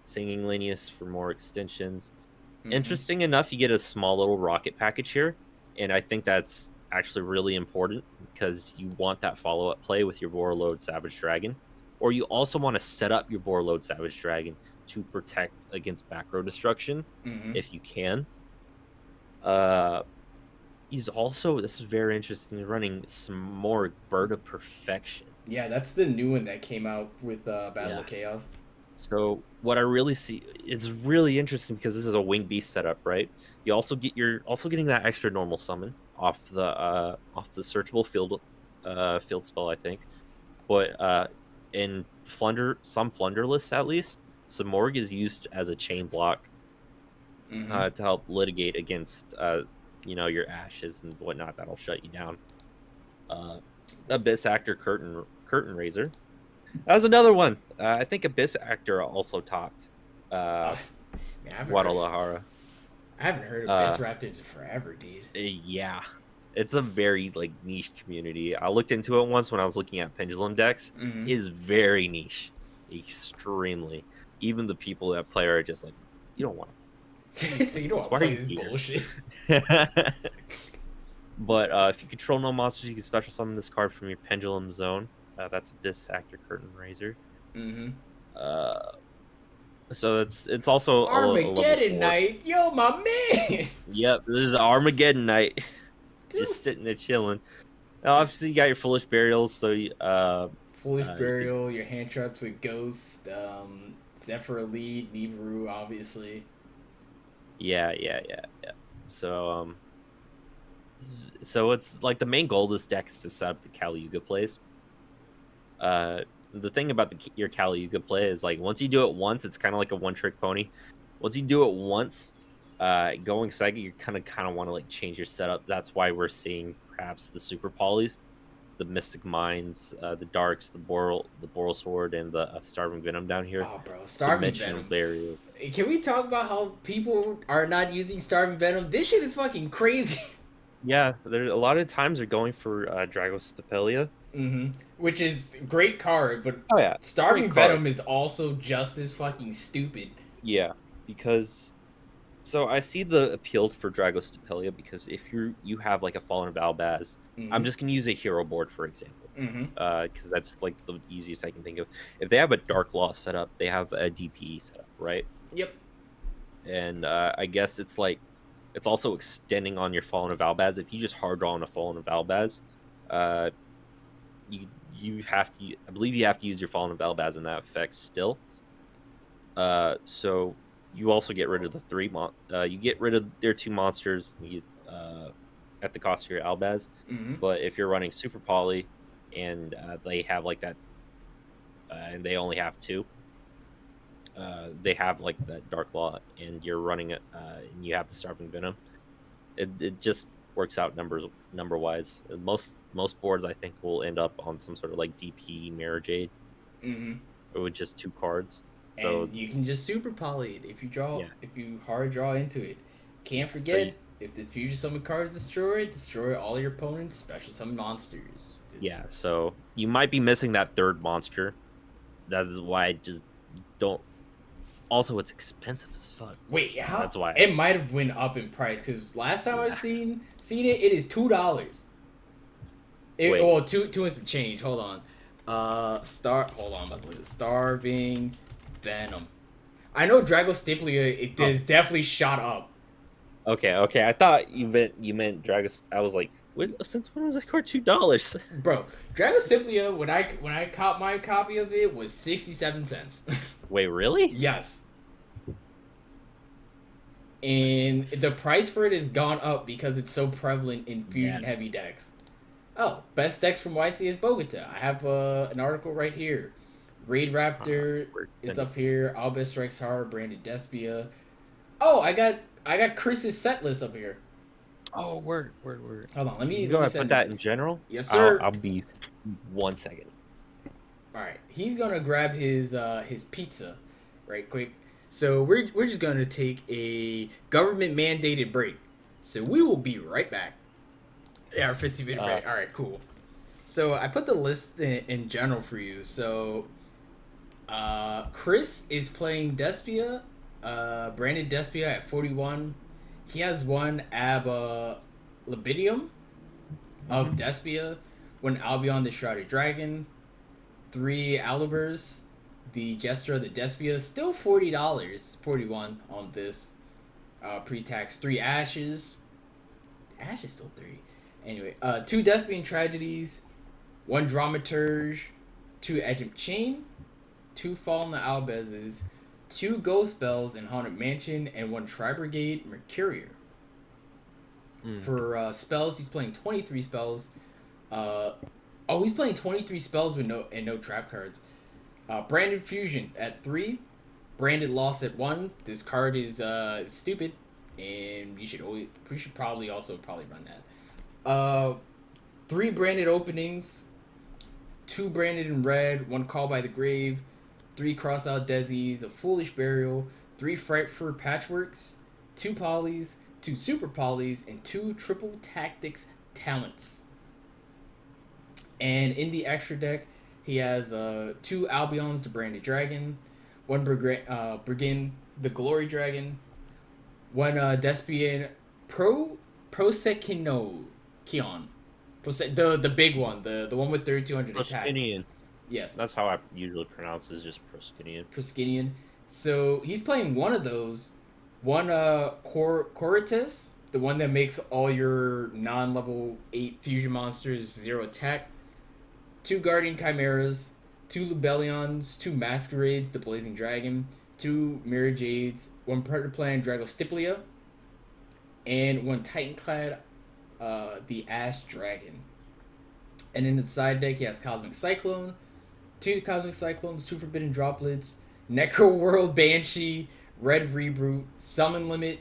Singing Lanius for more extensions. Mm-hmm. Interesting enough, you get a small little rocket package here, and I think that's actually really important because you want that follow-up play with your Warlord Savage Dragon, or you also want to set up your Warlord Savage Dragon to protect against back row destruction if you can. He's also, this is very interesting, running some more Bird of Perfection. Yeah, that's the new one that came out with Battle of Chaos. So what I really see, it's really interesting because this is a Winged Beast setup, right? You also you're also getting that extra normal summon off the searchable field spell, I think. But in some Flunder lists at least, Samorg is used as a chain block to help litigate against your ashes and whatnot that'll shut you down. Abyss Actor Curtain Raiser. That was another one. I think Abyss Actor also topped Guadalajara. I haven't heard of Abyss Raptors in forever, dude. Yeah. It's a very niche community. I looked into it once when I was looking at pendulum decks. It is very niche. Extremely. Even the people that play are just like, you don't want to play. So you don't want to play this bullshit. But if you control no monsters, you can special summon this card from your Pendulum Zone. That's Abyss Actor Curtain Raiser. So it's also Armageddon Knight. Yo, my man. Yep, there's Armageddon Knight. Just sitting there chilling. Now, obviously, you got your Foolish Burials. So Foolish Burial, your hand traps with Ghost, Zephyr Elite, Nibiru, obviously. Yeah. So it's like the main goal of this deck is to set up the Kali-Yuga plays. The thing about your Kali-Yuga play is once you do it once, it's kind of like a one-trick pony. Once you do it once, going second, you kind of want to change your setup. That's why we're seeing perhaps the Super Polys, the Mystic Mines, the Darks, the Boral Sword, and the Starving Venom down here. Oh, bro, Starving Venom. Barriers. Can we talk about how people are not using Starving Venom? This shit is fucking crazy. Yeah, there a lot of times they're going for Dragostapelia. Which is great card, but Oh yeah, great Starving card. Venom is also just as fucking stupid. Yeah, because so I see the appeal for Dragostapelia because if you have like a Fallen Valbaz, I'm Mm-hmm. just gonna use a hero board for example, Mm-hmm. because that's like the easiest I can think of. If they have a Dark Law setup, they have a DPE setup, right? Yep. And I guess it's like it's also extending on your Fallen Valbaz. If you just hard draw on a Fallen Valbaz, uh, you have to. I believe you have to use your Fallen Valbaz in that effect still. So you also get rid of the you get rid of their two monsters at the cost of your Albaz. Mm-hmm. But if you're running Super Poly and they have like that, and they only have two, they have like that Dark Law, and you're running it, and you have the Starving Venom. It just works out number wise. Most boards I think will end up on some sort of like DP Mirror Jade, Mm-hmm. or with just two cards. So And you can just super poly it yeah, if you hard draw into it. Can't so forget, if this fusion summon card is destroyed, destroy all your opponent's special summon monsters. yeah, so you might be missing that third monster. That is why I just don't. Also, it's expensive as fuck. Wait, how? That's why. It might have went up in price because last time I Yeah. seen it, it is $2. Wait. Well, two and some change. Hold on. Hold on. By the way, Starving Venom. I know Dragostiplia. It is definitely shot up, Okay. I thought you meant Dragus. I was like, since when was that card $2? bro. Dragostiplia when I caught my copy of it was 67 cents. Wait, really? Yes. And the price for it has gone up because it's so prevalent in fusion heavy decks. Oh, best decks from YCS Bogota. I have an article right here. Raid Raptor is up here. Albus Strikes Hard, Branded Despia. Oh, I got Chris's set list up here. Oh, word. Hold on, let me Go ahead, send put that this. in general. Yes, sir. I'll be 1 second. All right, he's gonna grab his pizza, right quick. So we're just gonna take a government mandated break. So we will be right back. Yeah, our 15-minute break. All right, cool. So I put the list in general for you. So Chris is playing Despia, Branded Despia at 41. He has one Libidium of Despia, one Albion the Shrouded Dragon, 3 Alibers, the Jester of the Despia, still $40, 41 on this. Pre-tax 3 Ashes. Ash is still 30. Anyway, 2 Despian Tragedies, 1 Dramaturge, 2 Egypt Chain, 2 Fallen Albezes, 2 Ghost Bells in Haunted Mansion, and 1 Tri-Brigade Mercurier. For spells, he's playing 23 spells. He's playing 23 spells with no trap cards. Branded Fusion at 3, Branded Loss at 1. This card is stupid, and we should probably run that. 3 Branded Openings, 2 Branded in Red, 1 Call by the Grave, 3 Cross Out Desi's, a Foolish Burial, 3 Frightfur Patchworks, 2 Polys, 2 Super Polys, and 2 Triple Tactics Talents. And in the extra deck, he has 2 Albions, the Branded Dragon, 1 Brigand, the Glory Dragon, 1 Despian Prosekino Kion. The big one, the one with 3200 attack. Proskinian. Yes. That's how I usually pronounce it, is just Proskinian. Proskinian. So he's playing one of those. 1 Coritus, the one that makes all your non-level 8 fusion monsters 0 attack. 2 Guardian Chimeras, 2 Lubellions, 2 Masquerades, the Blazing Dragon, 2 Mirror Jades, 1 Predator Plan Dragostiplia, and 1 Titanclad, the Ash Dragon. And in the side deck, he has Cosmic Cyclone, 2 Cosmic Cyclones, 2 Forbidden Droplets, Necro World Banshee, Red Reboot, Summon Limit,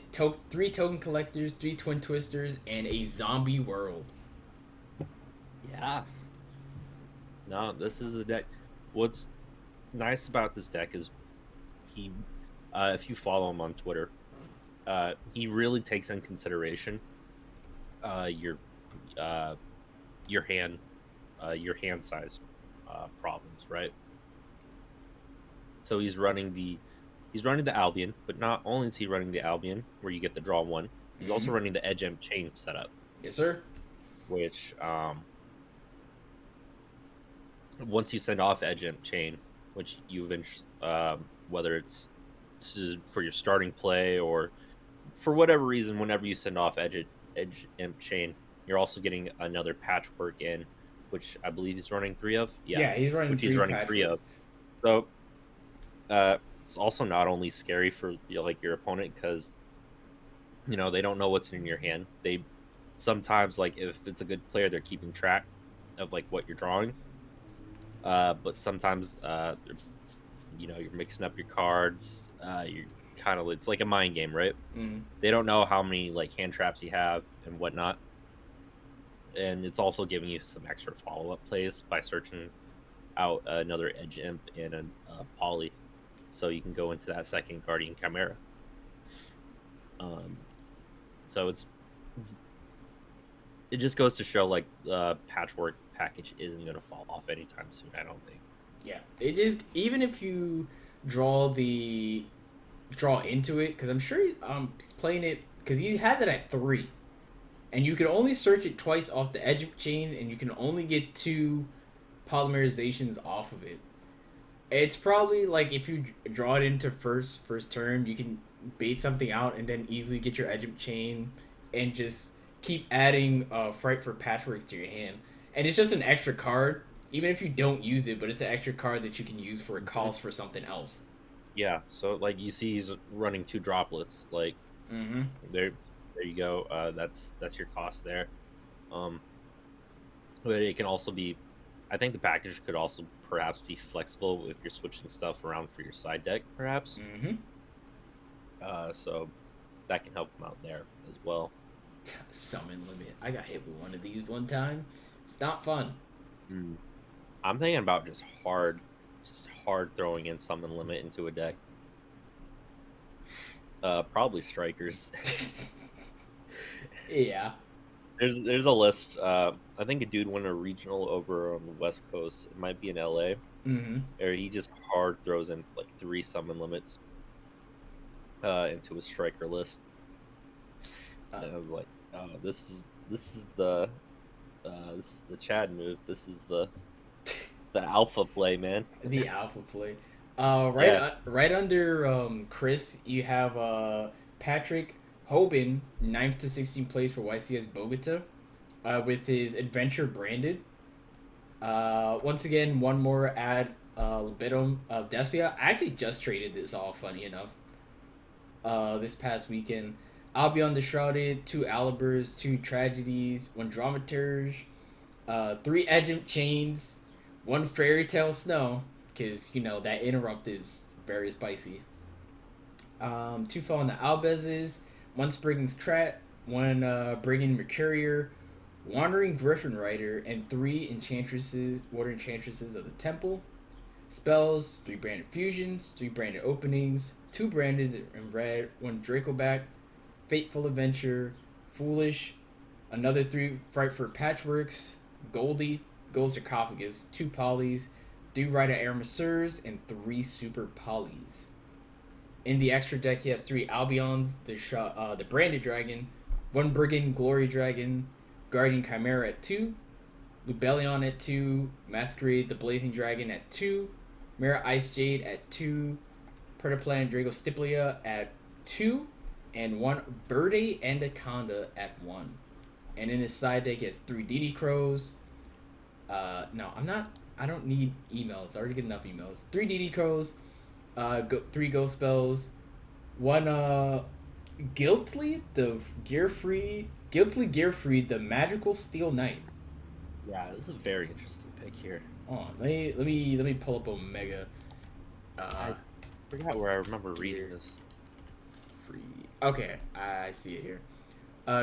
3 Token Collectors, 3 Twin Twisters, and a Zombie World. Yeah. No, this is a deck. What's nice about this deck is he, if you follow him on Twitter, he really takes in consideration your uh, your hand size problems, right? So he's running the Albion, but not only is he running the Albion where you get the draw one, he's also Mm-hmm. running the Edge Imp chain setup, Yes, sir. which once you send off Edge Imp chain, which whether it's for your starting play or for whatever reason, whenever you send off Edge Imp chain, you're also getting another patchwork in, which I believe he's running three of. Yeah, Yeah, he's running which he's 3 running three patchworks. of. So it's also not only scary for like your opponent because they don't know what's in your hand. They sometimes, like, if it's a good player, they're keeping track of like what you're drawing. But sometimes you're mixing up your cards. You're kind of, it's like a mind game, right? Mm. They don't know how many like hand traps you have and whatnot, and it's also giving you some extra follow-up plays by searching out another Edge Imp and a Poly, so you can go into that second Guardian Chimera. Um, so it just goes to show like the patchwork package isn't going to fall off anytime soon. I don't think. Yeah, it just, even if you draw into it, because I'm sure he's playing it because he has it at 3, and you can only search it twice off the edge of chain, and you can only get 2 polymerizations off of it. It's probably like if you draw it into first turn, you can bait something out and then easily get your edge of chain and just keep adding fright for patchworks to your hand. And it's just an extra card, even if you don't use it, but it's an extra card that you can use for a cost for something else. Yeah. So like you see, he's running 2 droplets. Like Mm-hmm. there you go. That's your cost there. Um, but it can also be. I think the package could also perhaps be flexible if you're switching stuff around for your side deck, perhaps. Mm-hmm. So that can help them out there as well. Summon limit. I got hit with one of these one time. It's not fun. Mm. I'm thinking about just hard throwing in summon limit into a deck. Probably strikers. Yeah. There's a list. I think a dude won a regional over on the West Coast. It might be in LA, Mm-hmm. or he just hard throws in like 3 summon limits into a striker list. And I was like, oh, this is the Chad move. This is the alpha play, man. The alpha play. Yeah. Right under Chris, you have Patrick Hoban, 9th to 16th place for YCS Bogota, with his adventure branded. Once again, one more ad libitum of Despia. I actually just traded this all, funny enough. This past weekend, Albion the Shrouded, 2 Alibers, 2 Tragedies, 1 Dramaturge, 3 Edgent Chains, 1 Fairy Tale Snow, because that interrupt is very spicy. 2 Fallen the Albezes, 1 Spriggan's Krat, 1 Brigand Mercurier, Wandering Griffin Rider, and 3 Enchantresses, Water Enchantresses of the Temple. Spells, 3 branded fusions, 3 branded openings, 2 branded in red, 1 Dracoback, Fateful Adventure, Foolish, another 3 Fright for Patchworks, Goldie, Gold Sarcophagus, 2 Polys, 3 Rider Aramisurs, and 3 Super Polys. In the extra deck, he has 3 Albions, the Branded Dragon, 1 Brigand Glory Dragon, Guardian Chimera at 2, Lubellion at 2, Masquerade the Blazing Dragon at 2, Mira Ice Jade at 2, Predaplan Drago Stiplia at 2, and 1 Verde Anaconda at 1. And in his side deck, he has 3 DD Crows. No, I don't need emails. I already get enough emails. 3 DD Crows, 3 Ghost Spells, 1 Guiltly Gear Free, the Magical Steel Knight. Yeah, this is a very interesting pick here. Oh, let me pull up Omega. I forgot where I remember reading this. Free. Okay, I see it here.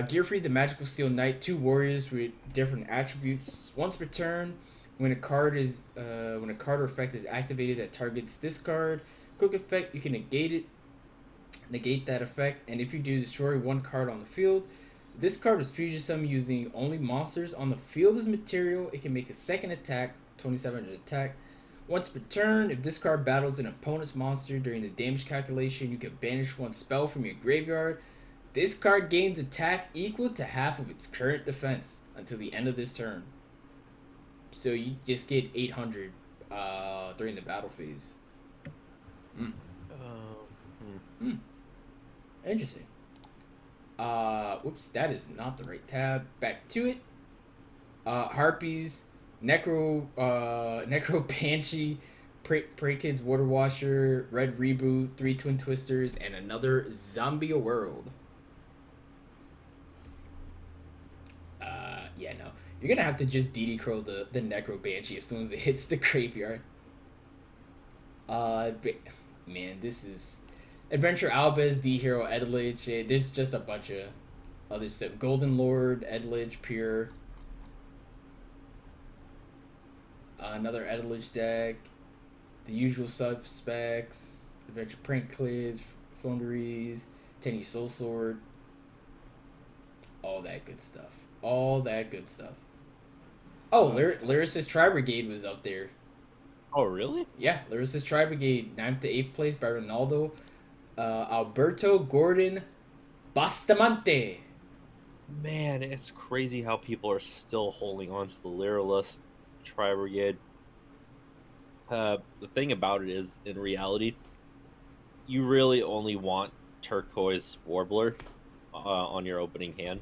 Gear Free, the Magical Steel Knight, 2 warriors with different attributes. Once per turn, when a card or effect is activated that targets this card, quick effect, you can negate that effect, and if you do, destroy 1 card on the field. This card is fusion summoned using only monsters on the field as material. It can make a second attack, 2700 attack. Once per turn, if this card battles an opponent's monster during the damage calculation, you can banish one spell from your graveyard. This card gains attack equal to half of its current defense until the end of this turn. So you just get 800 during the battle phase. Interesting. Whoops, that is not the right tab. Back to it. Harpies, Necro Banshee, Prey Kids Water Washer, Red Reboot, 3 Twin Twisters, and another Zombie World. Yeah, no. You're gonna have to just DD Crow the Necro Banshee as soon as it hits the graveyard. Man, this is Adventure Albez, D Hero, Edlich. There's just a bunch of other stuff. Golden Lord, Edlich, Pure. Another Edlich deck. The Usual Suspects. Adventure Prankless, Flonderies, Tenny Soul Sword. All that good stuff. All that good stuff. Oh, Lyricist Tri Brigade was up there. Oh, really? Yeah, Lyricist Tri Brigade, 9th to 8th place by Ronaldo. Alberto Gordon Bastamante. Man, it's crazy how people are still holding on to the Lyricist Tri Brigade. The thing about it is, in reality, you really only want Turquoise Warbler on your opening hand.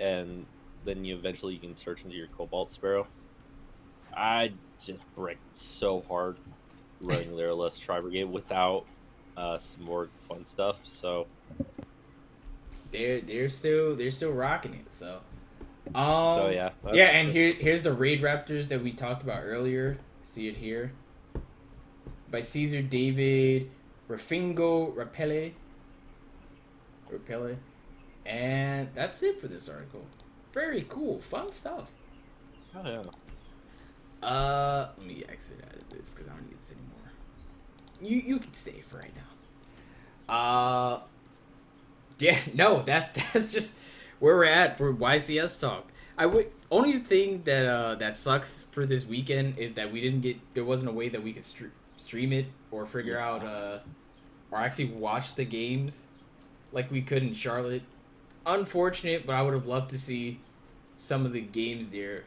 And then you can search into your Cobalt Sparrow. I just bricked so hard running Lyricist Tri Brigade without some more fun stuff. So they're still rocking it. So yeah. Yeah, and here's the Raid Raptors that we talked about earlier. See it here. By Caesar David Rafingo Rapele. And that's it for this article. Very cool, fun stuff. Oh yeah. Let me exit out of this because I don't need this anymore. You can stay for right now. Yeah, no, that's just where we're at for YCS talk. Only thing that sucks for this weekend is that there wasn't a way that we could stream it or figure out or actually watch the games like we could in Charlotte. Unfortunate, but I would have loved to see some of the games there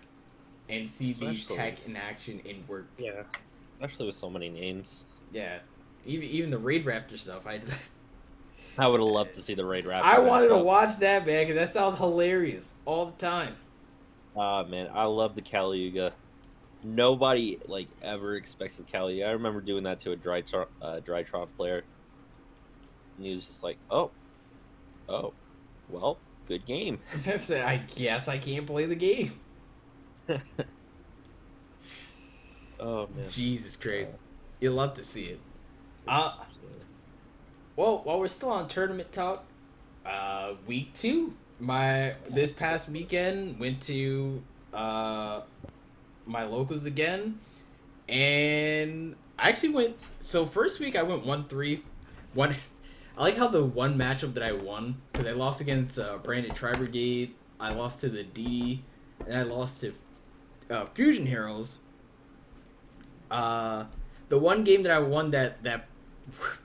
and see the tech in action in work. Yeah, especially with so many names. Yeah, even the Raid Raptor stuff. I would have loved to see the Raid Raptor. I wanted to watch that, man, because that sounds hilarious all the time. Man, I love the Caliuga. Nobody ever expects the Caliuga. I remember doing that to a dry trot player, and he was just like, "Oh, well, good game." I guess I can't play the game. Oh man, Jesus Christ! You'll love to see it. Well, while we're still on tournament talk, week 2. This past weekend went to my locals again, and I actually went. So first week I went 1-3. I like how the one matchup that I won, because I lost against Branded Tri Brigade, I lost to the D, and I lost to Fusion Heroes. The one game that I won that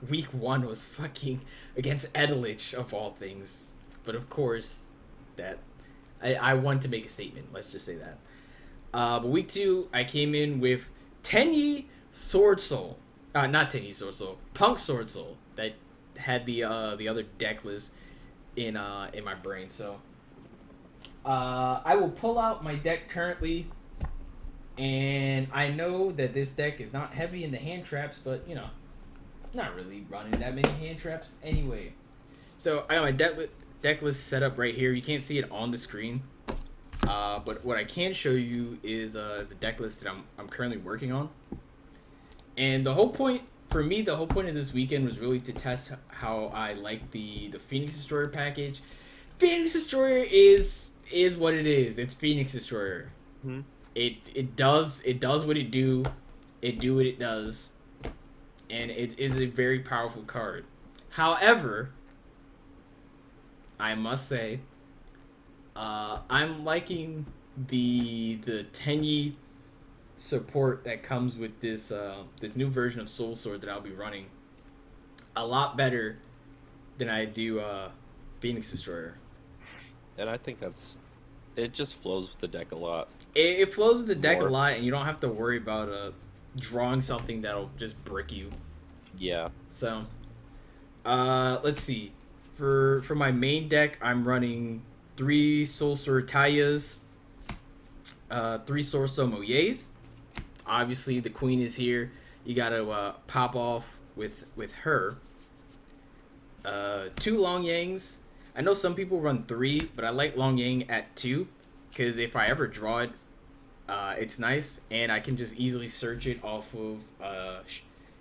week 1 was fucking against Edelich, of all things. But of course, that I wanted to make a statement. Let's just say that. But week 2, I came in with Tenyi Sword Soul. Not Tenyi Sword Soul. Punk Sword Soul. That had the other deck list in my brain. So I will pull out my deck currently. And I know that this deck is not heavy in the hand traps, but not really running that many hand traps anyway. So I got my deck list set up right here. You can't see it on the screen, but what I can show you is a deck list that I'm currently working on. And the whole point for me, the whole point of this weekend was really to test how I like the Phoenix Destroyer package. Phoenix Destroyer is what it is. It's Phoenix Destroyer. Mm-hmm. It does what it do. It do what it does. And it is a very powerful card. However, I must say, I'm liking the Tenyi support that comes with this new version of Soul Sword that I'll be running a lot better than I do Phoenix Destroyer. And I think it just flows with the deck a lot. It flows with the deck More. a lot, and you don't have to worry about drawing something that'll just brick you. Yeah. So, let's see. For my main deck, I'm running 3 Soul Sword Tayas, 3 Soul Sword Moyes. Obviously, the queen is here. You gotta pop off with her. 2 Long Yangs. I know some people run 3, but I like Long Yang at 2 because if I ever draw it, it's nice, and I can just easily search it off of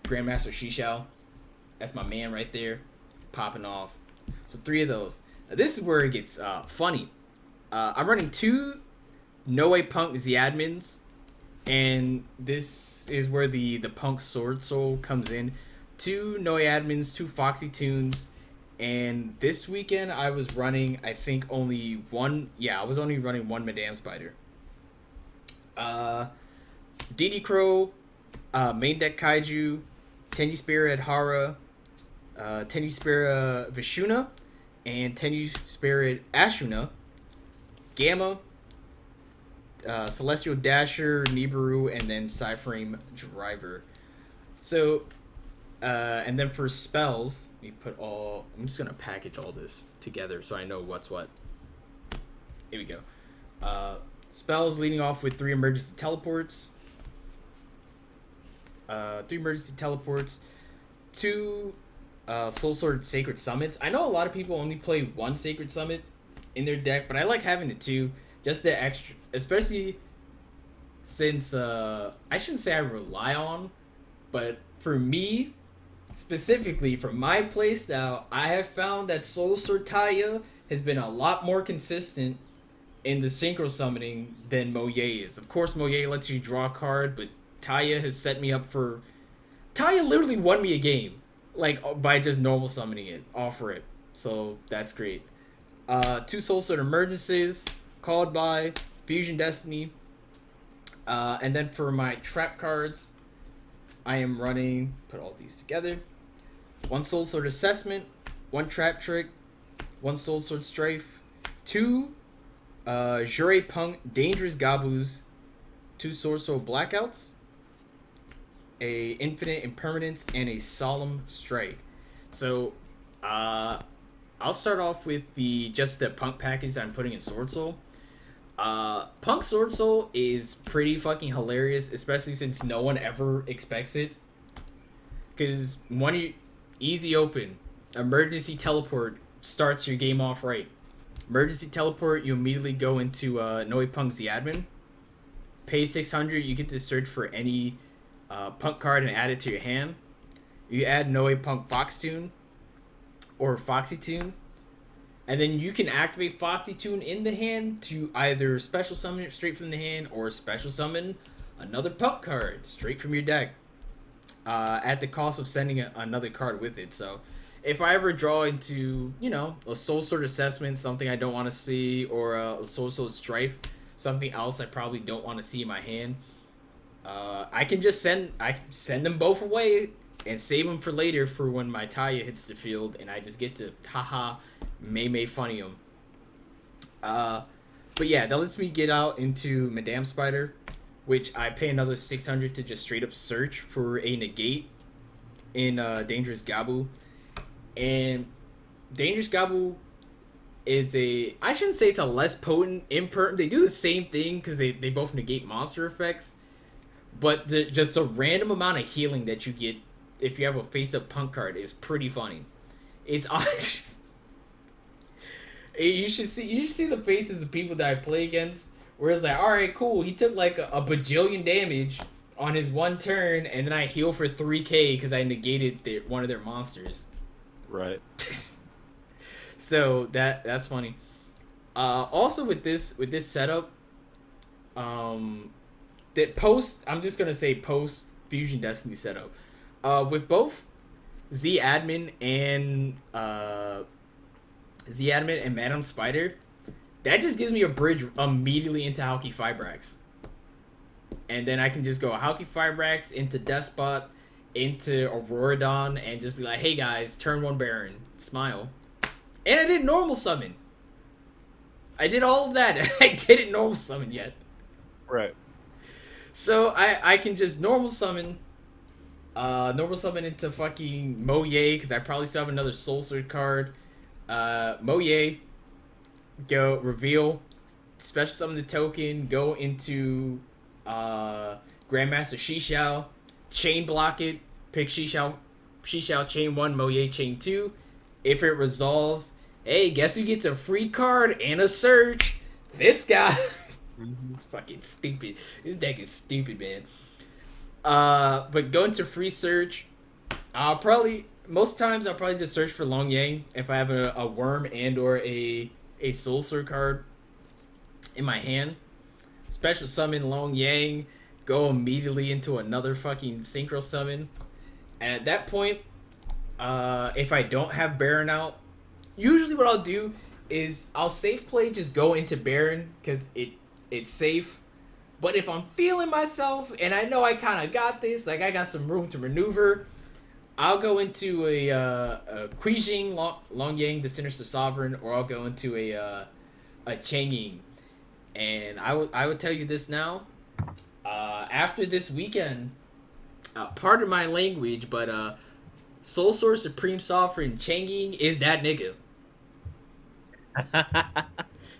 Grandmaster Shishao. That's my man right there, popping off. So 3 of those. Now, this is where it gets funny. I'm running 2 Noe Punk Z-Admins, and this is where the Punk Sword Soul comes in. 2 Noe Admins, 2 Foxy Tunes, and this weekend I was running, I think, only one. Yeah, I was only running 1 Madame Spider. DD Crow, main deck Kaiju, Tenyi Spirit Hara, Tenyi Spirit Vishuna, and Tenyi Spirit Ashuna, Gamma, Celestial Dasher, Nibiru, and then Cyframe Driver. So, and then for spells, I'm just gonna package all this together so I know what's what. Here we go. Spells leading off with 3 emergency teleports. 3 emergency teleports. 2 Soul Sword Sacred Summits. I know a lot of people only play 1 Sacred Summit in their deck, but I like having the 2. Just the extra, especially since I shouldn't say I rely on, but for me, specifically for my playstyle, I have found that Soul Sword Taya has been a lot more consistent in the synchro summoning than Moye is. Of course, Moye lets you draw a card, but Taya has set me up for... Taya literally won me a game, like, by just normal summoning it, offer it. So, that's great. 2 Soul Sword Emergencies, Called by, Fusion Destiny. And then for my trap cards, I am running... Put all these together. 1 Soul Sword Assessment, 1 Trap Trick, 1 Soul Sword Strife, 2 Jure Punk Dangerous Gabus, 2 Sword Soul Blackouts, a Infinite Impermanence, and a Solemn Strike. So, I'll start off with just the Punk package that I'm putting in Sword Soul. Punk Sword Soul is pretty fucking hilarious, especially since no one ever expects it. Because easy open, emergency teleport starts your game off right. Emergency teleport, you immediately go into Noe Punk Z-Admin. Pay 600, you get to search for any Punk card and add it to your hand. You add Noe Punk Fox Tune or Foxy Tune, and then you can activate Foxy Tune in the hand to either special summon it straight from the hand or special summon another Punk card straight from your deck. At the cost of sending another card with it. So if I ever draw into, a Soul Sword Assessment, something I don't want to see, or a Soul Sword Strife, something else I probably don't want to see in my hand, I can just send them both away and save them for later for when my Taya hits the field, and I just get to May funny them. But yeah, that lets me get out into Madame Spider, which I pay another 600 to just straight up search for a negate in Dangerous Gabu. And Dangerous Gabu is I shouldn't say it's a less potent imperm. They do the same thing because they both negate monster effects. But just a random amount of healing that you get if you have a face-up Punk card is pretty funny. It's you should see the faces of people that I play against, where it's like, all right, cool, he took like a bajillion damage on his 1 turn, and then I heal for 3k because I negated one of their monsters. Right. So that's funny. Also with this setup, that I'm just gonna say post Fusion Destiny setup, with both Z-Admin and Z Adamant, and Madam Spider, that just gives me a bridge immediately into Halki Fibrax. And then I can just go Halki Fibrax into Despot, into Auroradon, and just be like, hey guys, turn 1 Baron. Smile. And I did normal summon. I did all of that, and I didn't normal summon yet. Right. So I can just normal summon into fucking Moye, because I probably still have another Soul Sword card. Moye, go reveal, special summon the token, go into Grandmaster Shishao, chain block it, pick Shishao chain 1, Moye chain 2. If it resolves, hey, guess who gets a free card and a search? This guy. It's fucking stupid. This deck is stupid, man. But going to free search, most times I'll probably just search for Long Yang if I have a worm and or a Soul Sword card in my hand. Special summon Long Yang, go immediately into another fucking synchro summon. And at that point, if I don't have Baron out, usually what I'll do is I'll safe play, just go into Baron because it's safe. But if I'm feeling myself and I know I kind of got this, like I got some room to maneuver, I'll go into a Kuijing Long Yang, the Sinister Sovereign, or I'll go into a Changing. And I would tell you this now. After this weekend, pardon my language, but Soul Sword Supreme Sovereign Changing is that nigga.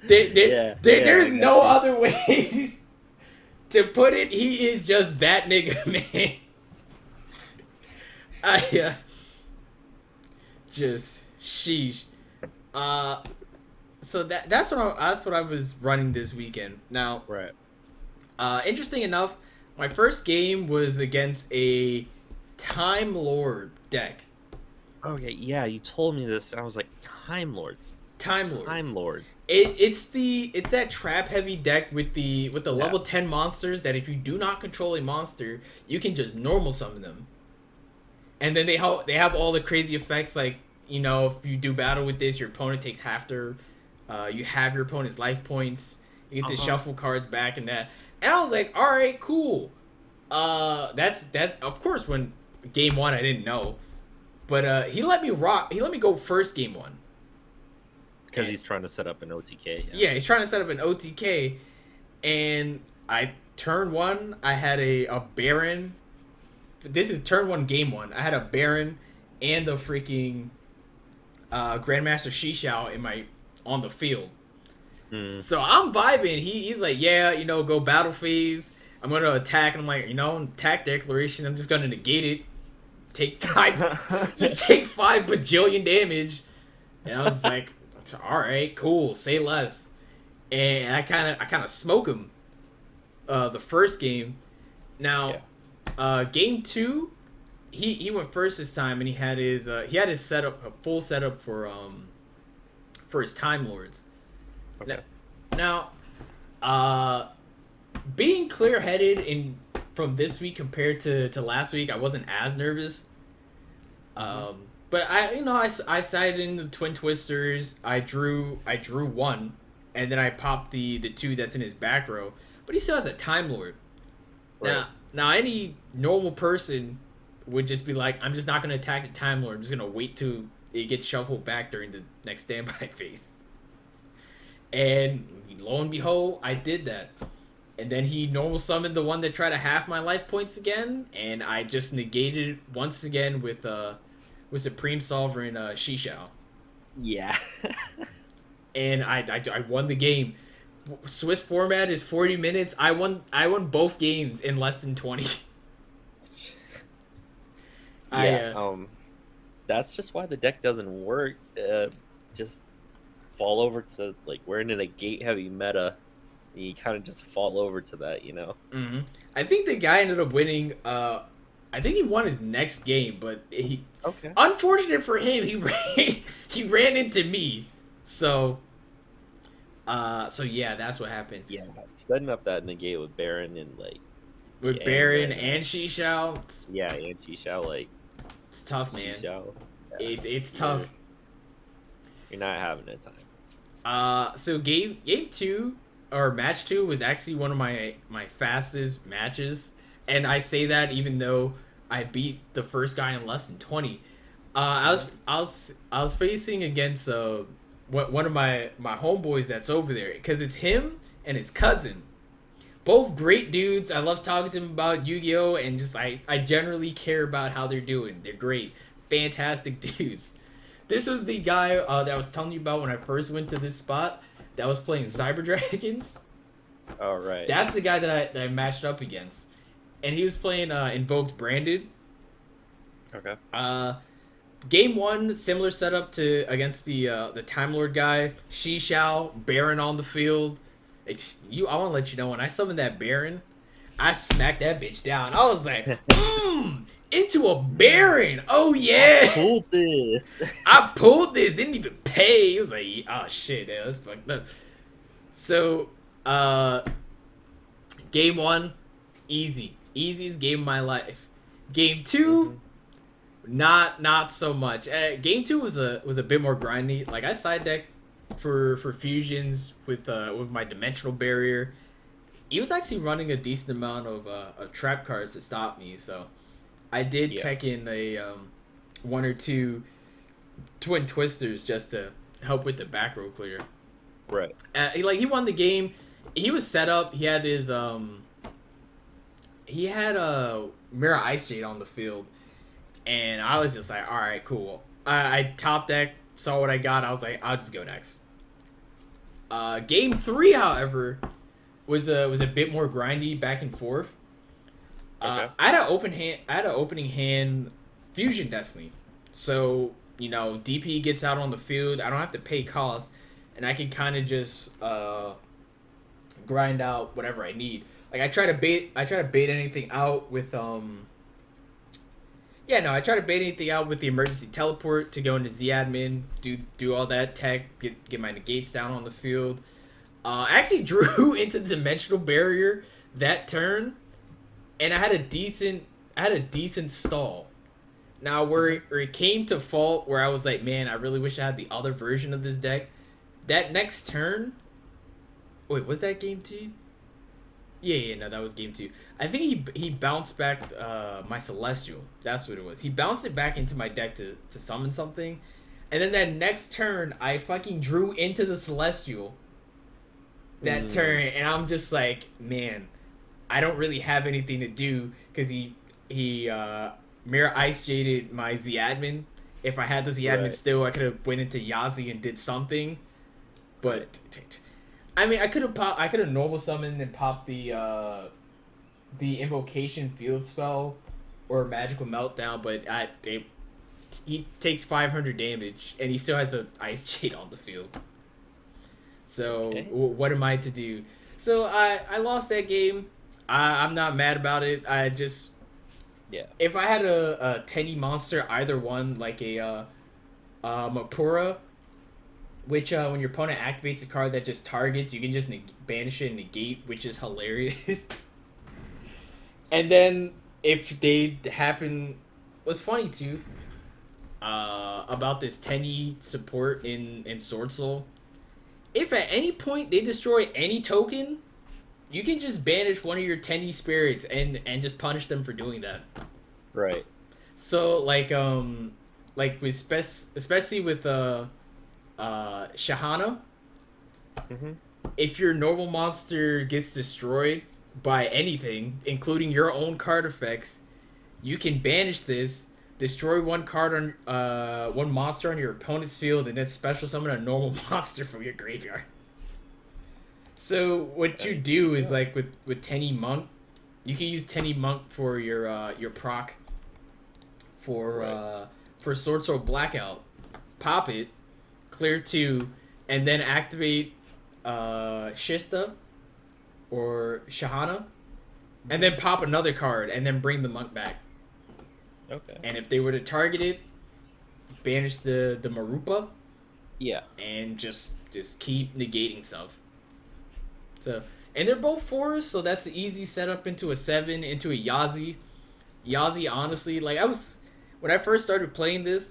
There's no other ways to put it. He is just that nigga, man. Just sheesh. So that's what I was running this weekend. Now, Right. Interesting enough, my first game was against a Time Lord deck. Oh yeah, you told me this. I was like, Time Lords. Time Lords. Time Lord. It's that trap heavy deck with the level 10 monsters that if you do not control a monster, you can just normal summon them. And then they have all the crazy effects, like, you know, if you do battle with this, your opponent takes half their you have your opponent's life points. You get to shuffle cards back and that. And I was like, all right, cool. That's of course when game 1 I didn't know, but he let me go first game 1. Because he's trying to set up an OTK. Yeah, he's trying to set up an OTK, and I turn 1 I had a Baron. This is turn 1 game 1. I had a Baron and a freaking Grandmaster Shishao on the field. So I'm vibing. He's like, yeah, you know, go battle phase. I'm gonna attack. And I'm like, you know, attack declaration. I'm just gonna negate it. Take 5, just take 5 bajillion damage. And I was like, all right, cool. Say less. And I kind of smoke him. The first game. Now, game 2, he went first this time, and he had his setup, a full setup for his Time Lords. Okay. Now, being clear-headed from this week compared to last week, I wasn't as nervous. But I sided in the Twin Twisters. I drew 1, and then I popped the 2 that's in his back row. But he still has a Time Lord. Right. Now any normal person would just be like, I'm just not gonna attack the Time Lord. I'm just gonna wait till it gets shuffled back during the next standby phase. And lo and behold, I did that. And then he normal summoned the one that tried to half my life points again, and I just negated it once again with Supreme Sovereign Shishao. Yeah. And I won the game. Swiss format is 40 minutes. I won both games in less than 20. That's just why the deck doesn't work. Just fall over to, like, we're in a gate heavy meta. And you kind of just fall over to that, you know. Mm-hmm. I think the guy ended up winning. I think he won his next game, but unfortunate for him, he ran into me. So yeah, that's what happened. Yeah, setting up that negate with Baron and Baron and Shishao. Yeah, and Shishao, it's tough, man. Shishao, It's tough. You're not having a time. So game 2 or match 2 was actually one of my fastest matches, and I say that even though I beat the first guy in less than 20. I was facing against one of my homeboys that's over there, because it's him and his cousin. Both great dudes. I love talking to them about Yu-Gi-Oh! And just I generally care about how they're doing. They're great. Fantastic dudes. This was the guy that I was telling you about when I first went to this spot that was playing Cyber Dragons. All right. That's the guy that I matched up against. And he was playing Invoked Branded. Okay. Game 1, similar setup to against the Time Lord guy. Shishao, Baron on the field. I want to let you know, when I summoned that Baron, I smacked that bitch down. I was like, into a Baron. Oh yeah. I pulled this. I pulled this. Didn't even pay. He was like, oh shit, yeah, that's fucked up. So, game 1, easy. Easiest game of my life. Game 2, not so much. Game 2 was a bit more grindy. Like, I side decked for fusions with my dimensional barrier. He was actually running a decent amount of trap cards to stop me, so I did tech in a 1 or 2 twin twisters just to help with the back row clear. Right. He won the game. He was set up. He had his he had a Mirror Ice Jade on the field, and I was just like, all right, cool. I top deck, saw what I got. I was like, I'll just go next. Game 3, however, was a bit more grindy, back and forth. Okay. I had an opening hand Fusion Destiny, so DP gets out on the field. I don't have to pay cost, and I can kind of just grind out whatever I need. Like I try to bait anything out with I try to bait anything out with the emergency teleport to go into Z-admin, do all that tech, get my negates down on the field. I actually drew into the dimensional barrier that turn, and I had a decent stall. Now where it came to fault, where I was like, man, I really wish I had the other version of this deck. That next turn, wait, was that game 2? Yeah, no, that was game 2. I think he bounced back my Celestial. That's what it was. He bounced it back into my deck to summon something. And then that next turn, I fucking drew into the Celestial that turn. And I'm just like, man, I don't really have anything to do, because he Mirror Ice Jaded my Z-admin. If I had the Z-admin still, I could have went into Yazi and did something. But I mean, I could have normal summoned and popped the invocation field spell or magical meltdown, but he takes 500 damage and he still has an Ice Jade on the field. So what am I to do? So I lost that game. I'm not mad about it. I just if I had a Tenny monster, either one, like a Mapura, which when your opponent activates a card that just targets, you can just banish it and negate, which is hilarious. And then if they happen, what's funny too about this Tenny support in Sword Soul, if at any point they destroy any token, you can just banish one of your Tenny spirits and just punish them for doing that. Right. So like with especially with Shahana, if your normal monster gets destroyed by anything, including your own card effects, you can banish this, destroy one card on one monster on your opponent's field, and then special summon a normal monster from your graveyard. So what you do is like with Tenny Monk, you can use Tenny Monk for your proc for Sword Soul Blackout. Pop it, clear 2, and then activate Shista or Shahana, and then pop another card, and then bring the monk back. Okay. And if they were to target it, banish the Marupa. Yeah. And just keep negating stuff. So, and they're both 4s, so that's an easy setup into a 7, into a Yazi. Yazi, honestly, like when I first started playing this,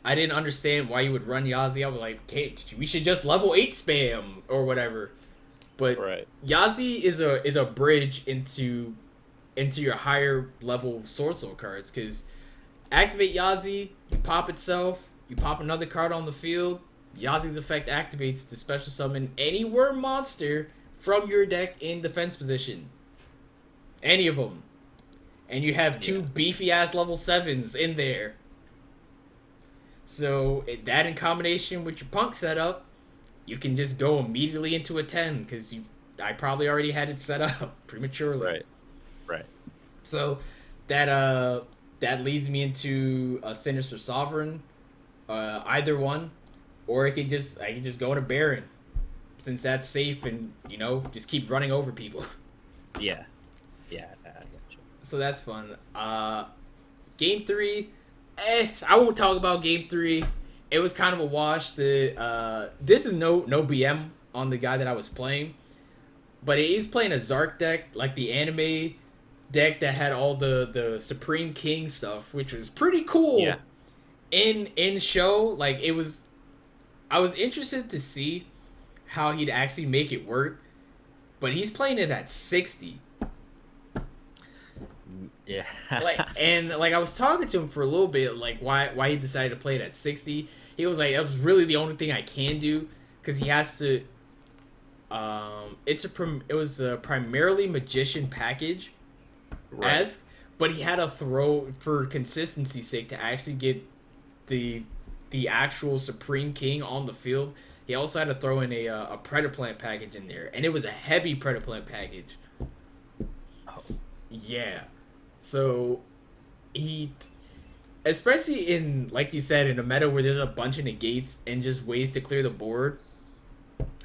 I didn't understand why you would run Yazi. I was like, okay, we should just level 8 spam or whatever. But Right. Yazi is a bridge into your higher level Sword Soul cards, because activate Yazi, you pop itself, you pop another card on the field, Yazi's effect activates to special summon any worm monster from your deck in defense position. Any of them. And you have 2 beefy ass level 7s in there. So that in combination with your punk setup, you can just go immediately into a 10, because I probably already had it set up prematurely. Right. So that leads me into a Sinister Sovereign, either one, or I can just go into Baron, since that's safe, and just keep running over people. Yeah. Yeah, I got you. So that's fun. Game 3, I won't talk about Game 3. It was kind of a wash. This is no BM on the guy that I was playing, but he's playing a Zark deck, like the anime deck that had all the Supreme King stuff, which was pretty cool. Yeah. In show, like I was interested to see how he'd actually make it work, but he's playing it at 60. Yeah. I was talking to him for a little bit, like why he decided to play it at 60. He was like, that was really the only thing I can do, because he has to. It was a primarily magician package, Right. but he had to throw, for consistency's sake, to actually get the actual Supreme King on the field. He also had to throw in a Predaplant package in there, and it was a heavy Predaplant package. Oh. Yeah. So, especially in, like you said, in a meta where there's a bunch of negates and just ways to clear the board,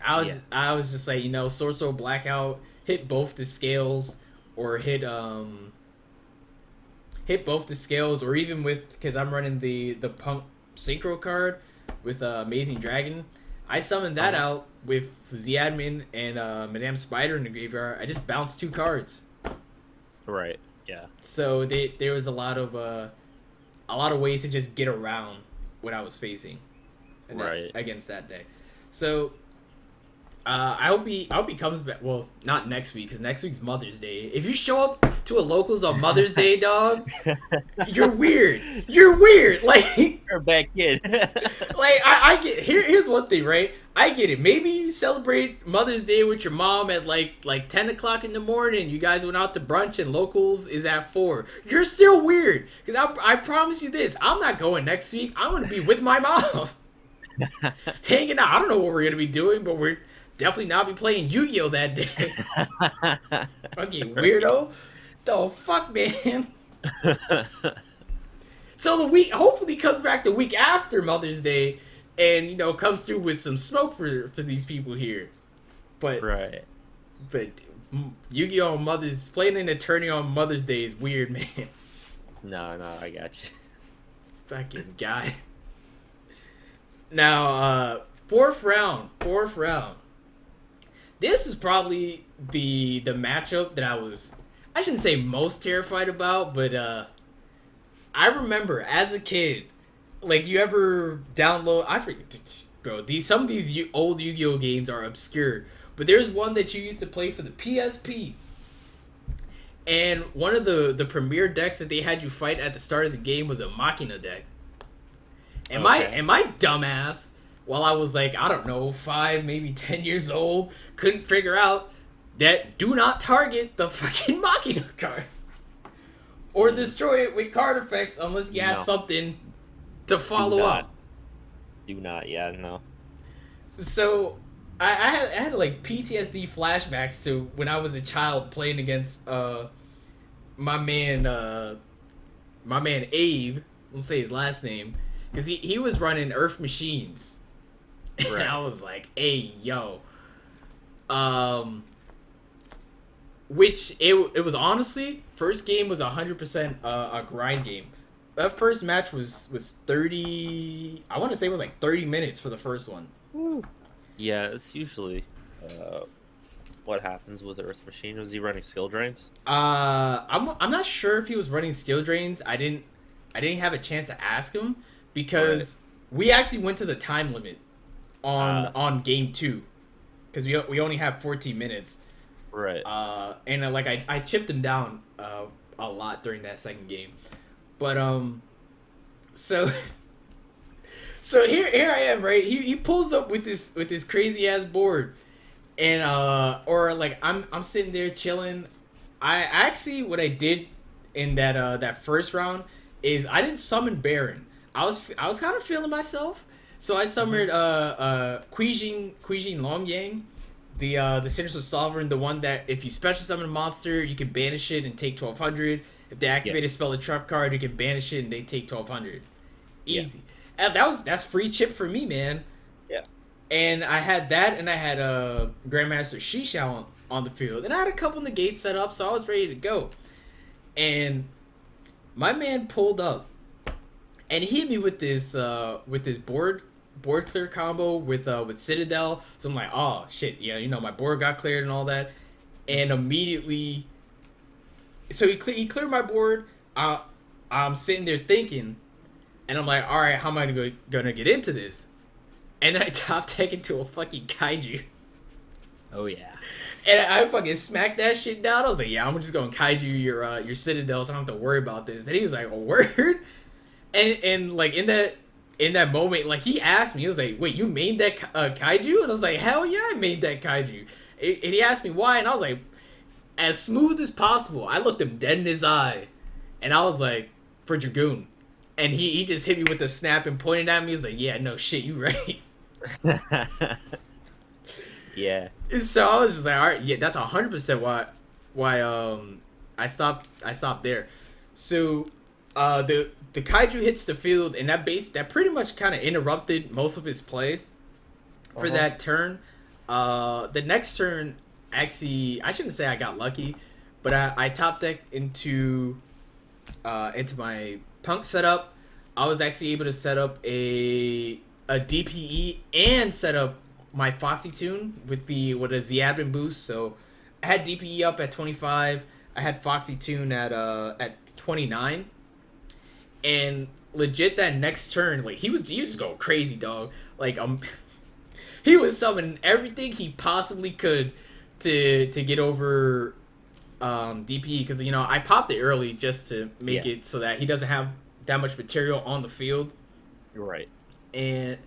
I was just like, Sword Soul Blackout, hit both the scales, or hit both the scales, or even because I'm running the Punk Synchro card with Amazing Dragon. I summoned that out with Z-Admin and Madame Spider in the graveyard. I just bounced 2 cards. Right. Yeah. So there was a lot of ways to just get around what I was facing, against that day. So I hope he comes back. Well, not next week, because next week's Mother's Day. If you show up to a locals on Mother's Day, dog, you're weird. You're weird. Like, You're a bad kid. I get here's one thing, right? I get it. Maybe you celebrate Mother's Day with your mom at like 10 o'clock in the morning. You guys went out to brunch and locals is at 4. You're still weird. Because I promise you this, I'm not going next week. I'm going to be with my mom. Hanging out. I don't know what we're going to be doing, but we're definitely not be playing Yu-Gi-Oh that day. Fucking weirdo. The fuck, man. So the week hopefully comes back the week after Mother's Day, and comes through with some smoke for these people here. But Right. but Yu-Gi-Oh playing an attorney on Mother's Day is weird, man. No, I got you. Fucking guy. Now, fourth round. This is probably the matchup that I shouldn't say most terrified about, but I remember as a kid, like, you ever download, I forget, bro, some of these old Yu-Gi-Oh games are obscure, but there's one that you used to play for the PSP, and one of the premier decks that they had you fight at the start of the game was a Machina deck. And my dumbass, while I was like, I don't know, 5, maybe 10 years old, couldn't figure out that do not target the fucking Machina card. Or destroy it with card effects unless you had something to follow up. Do not, yeah, no. So, I had like PTSD flashbacks to when I was a child playing against my man Abe, we'll say his last name, because he was running Earth Machines. Right. And I was like, hey, yo. Which, it was honestly, first game was 100% a grind game. That first match was 30, I want to say it was like 30 minutes for the first one. Woo. Yeah, it's usually what happens with Earth Machine. Was he running skill drains? I'm not sure if he was running skill drains. I didn't have a chance to ask him, because we actually went to the time limit on game 2 because we only have 14 minutes. Right. And like I chipped him down a lot during that second game, but so so here I am, right? He pulls up with this crazy ass board, and or like I'm sitting there chilling. I actually what I did in that first round is I didn't summon Baron. I was kind of feeling myself, so I summoned Kuijin Longyang, the Sinister Sovereign, the one that if you special summon a monster, you can banish it and take 1200. If they activate a spell or trap card, you can banish it and they take 1200. Easy. And that's free chip for me, man. Yeah. And I had that, and I had Grandmaster Shisha on the field, and I had a couple negates set up, so I was ready to go. And my man pulled up, and he hit me with this board clear combo with Citadel. So I'm like, oh shit, yeah, you know, my board got cleared and all that, and immediately, so he cleared my board. I'm sitting there thinking, and I'm like, all right, how am I gonna get into this? And then I top deck into a fucking kaiju. Oh yeah. And I fucking smacked that shit down. I was like, yeah, I'm just going to kaiju your Citadel, so I don't have to worry about this. And he was like, a word? And like in that moment, like he asked me, he was like, wait, you made that kaiju? And I was like, hell yeah, I made that kaiju. And he asked me why, and I was like, as smooth as possible. I looked him dead in his eye, and I was like, for Dragoon. And he just hit me with a snap and pointed at me. He was like, yeah, no shit, you right. Yeah. So I was just like, all right, yeah, that's 100% why I stopped there. So the kaiju hits the field, and that pretty much kind of interrupted most of his play for that turn. The next turn, actually, I shouldn't say I got lucky, but I top decked into my punk setup. I was actually able to set up a DPE and set up my Foxy Tune with a Ziadmin boost. So I had DPE up at 25. I had Foxy Tune at 29. And legit that next turn, like he was just going crazy, dog. Like he was summoning everything he possibly could to get over DPE, because you know I popped it early just to make it so that he doesn't have that much material on the field. You're right. And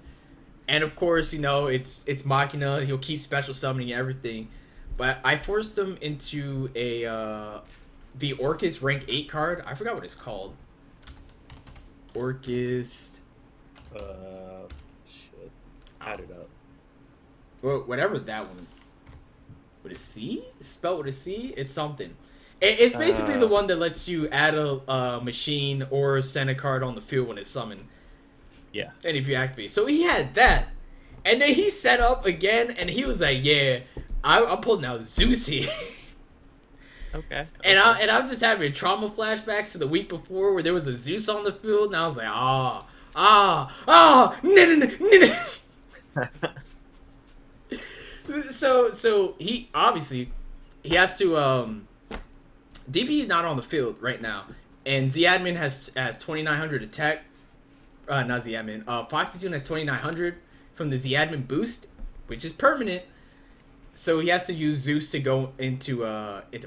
of course, you know, it's Machina. He'll keep special summoning everything. But I forced him into the Orcus rank 8 card. I forgot what it's called. Orcus. Shit. Add it up. Well, whatever that one. With a C? It's spelled with a C? It's something. It's basically the one that lets you add a machine or send a card on the field when it's summoned. Yeah. And if you activate. So he had that. And then he set up again, and he was like, yeah, I'm pulling out Zeus here. Okay. And I'm just having trauma flashbacks to the week before where there was a Zeus on the field, and I was like, no. So he obviously he has to DP is not on the field right now, and Ziadmin has 2900 attack. Not Ziadmin. Foxy Tune has 2900 from the Ziadmin boost, which is permanent. So he has to use Zeus to go into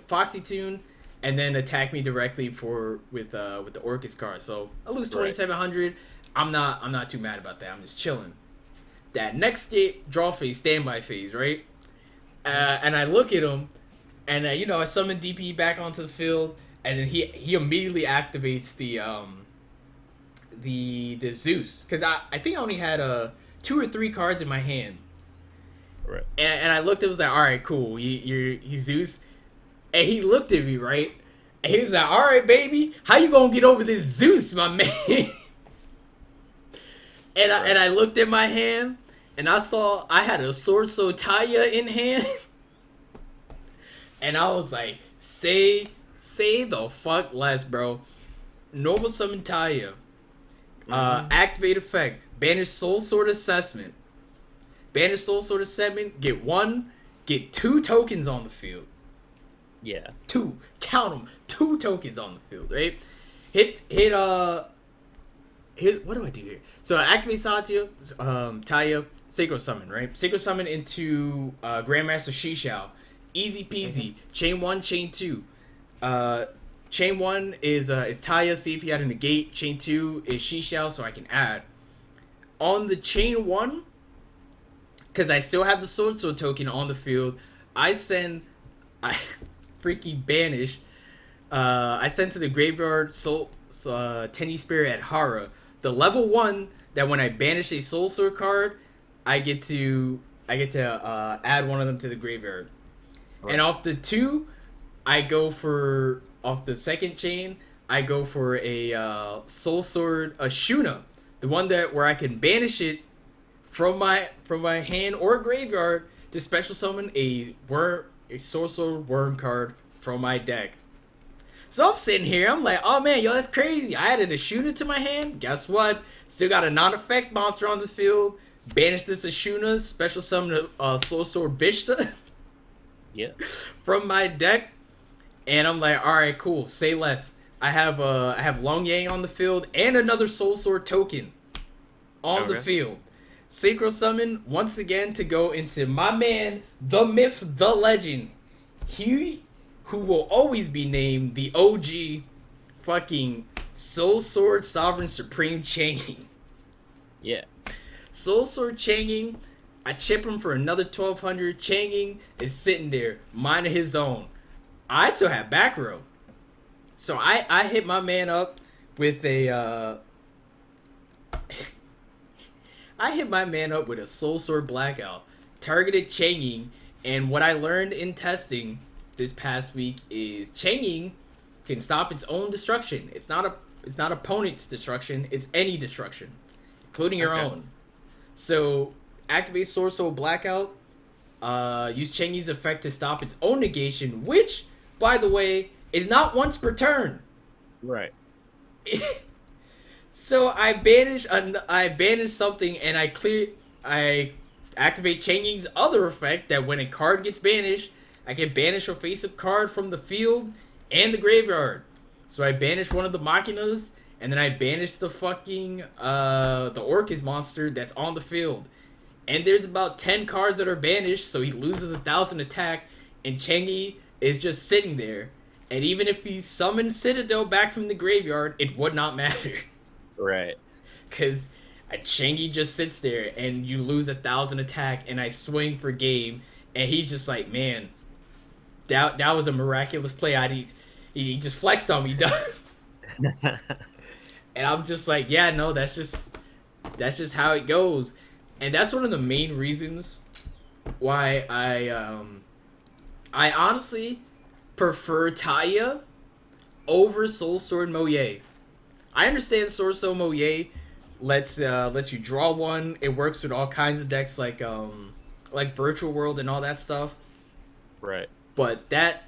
Foxy Tune, and then attack me directly with the Orcus card. So I lose 2700. I'm not too mad about that. I'm just chilling. That next draw phase, standby phase, right? And I look at him, and I summon DP back onto the field, and then he immediately activates the Zeus, because I think I only had 2 or 3 cards in my hand. Right. And I looked, it was like, all right, cool, he's Zeus. And he looked at me, right? And he was like, all right, baby, how you gonna get over this Zeus, my man? And I looked at my hand, and I saw I had a Sword Sotaya in hand. And I was like, say the fuck less, bro. Normal summon Taya. Activate effect. Banish Soul Sword Assessment. Banish Soul Sword Assessment. Get 2 tokens on the field. Yeah. 2. Count them. 2 tokens on the field, right? Hit here, what do I do here? So I activate Satya, Taya, Sacred Summon, right? Sacred Summon into Grandmaster Shishao. Easy peasy. Chain 1, chain 2. Chain 1 is Taya, see if he had a negate. Chain 2 is Shishao, so I can add. On the chain 1, because I still have the Sword Sword token on the field, I freaking banish. I send to the graveyard Tenny Spirit at Hara. The level 1 that when I banish a Soul Sword card, I get to add one of them to the graveyard. Right. And off the 2, off the second chain, I go for a Soul Sword Ashuna, the one where I can banish it from my hand or graveyard to special summon a Soul Sword Worm card from my deck. So I'm sitting here, I'm like, oh man, yo, that's crazy. I added a Ashuna to my hand. Guess what? Still got a non-effect monster on the field. Banish this Ashuna, special summon a Soul Sword Bishta. Yeah. From my deck. And I'm like, alright, cool. Say less. I have Long Yang on the field and another Soul Sword token on the field. Synchro Summon once again to go into my man, the myth, the legend. He who will always be named the OG fucking Soul Sword Sovereign Supreme Changing. Yeah. Soul Sword Changing, I chip him for another 1200. Changing is sitting there, minding his own. I still have back row. So I hit my man up with a I hit my man up with a Soul Sword Blackout, targeted Changing, and what I learned in testing this past week is Changing can stop its own destruction. It's not opponent's destruction, it's any destruction, including your own. So activate Soul Sword Blackout, use Changing's effect to stop its own negation, which, by the way, is not once per turn. Right. So I banish something, and I activate Changing's other effect that when a card gets banished, I can banish a face-up card from the field and the graveyard. So I banish one of the Machinas, and then I banish the fucking the Orcus monster that's on the field. And there's about 10 cards that are banished, so he loses 1,000 attack, and Changi is just sitting there. And even if he summons Citadel back from the graveyard, it would not matter. Right. Because Changi just sits there, and you lose 1,000 attack, and I swing for game, and he's just like, man, that was a miraculous play. He just flexed on me, dog. And I'm just like, yeah, no, that's just how it goes. And that's one of the main reasons why I honestly prefer Taya over Soul Sword Moye. I understand Soul Sword Moye lets you draw one. It works with all kinds of decks like Virtual World and all that stuff. Right. But that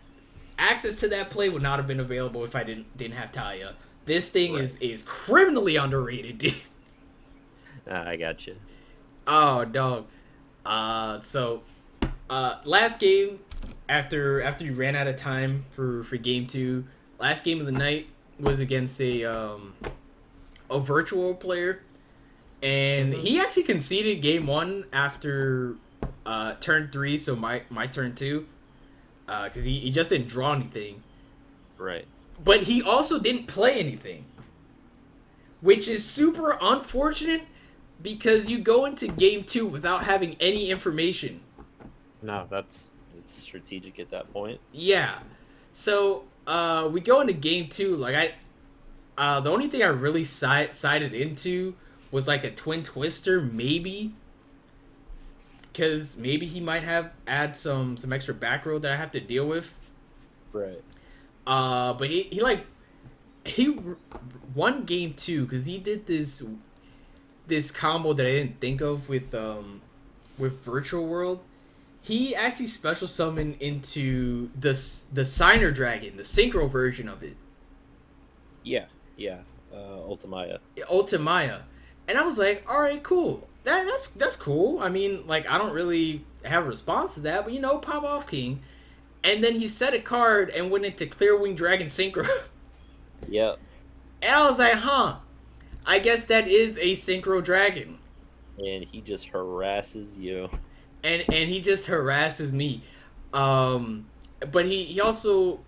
access to that play would not have been available if I didn't have Taya. This thing is criminally underrated, dude. I got you. Oh, dog. So last game after you ran out of time for game 2, last game of the night was against a virtual player, and he actually conceded game 1 after turn 3, so my turn 2, because he just didn't draw anything. Right. But he also didn't play anything, which is super unfortunate because you go into game 2 without having any information. No, it's strategic at that point. Yeah. So we go into game 2. Like the only thing I really sided into was like a Twin Twister, maybe, because maybe he might add some extra back row that I have to deal with. Right. But he won game 2 because he did this combo that I didn't think of with Virtual World. He actually special summoned into the Signer Dragon, the synchro version of it. Yeah. Ultimaya. Ultimaya. And I was like, all right, cool. That's cool. I mean, like, I don't really have a response to that, but pop off King. And then he set a card and went into Clearwing Dragon Synchro. Yep. And I was like, huh. I guess that is a synchro dragon. And he just harasses you. And he just harasses me. But he also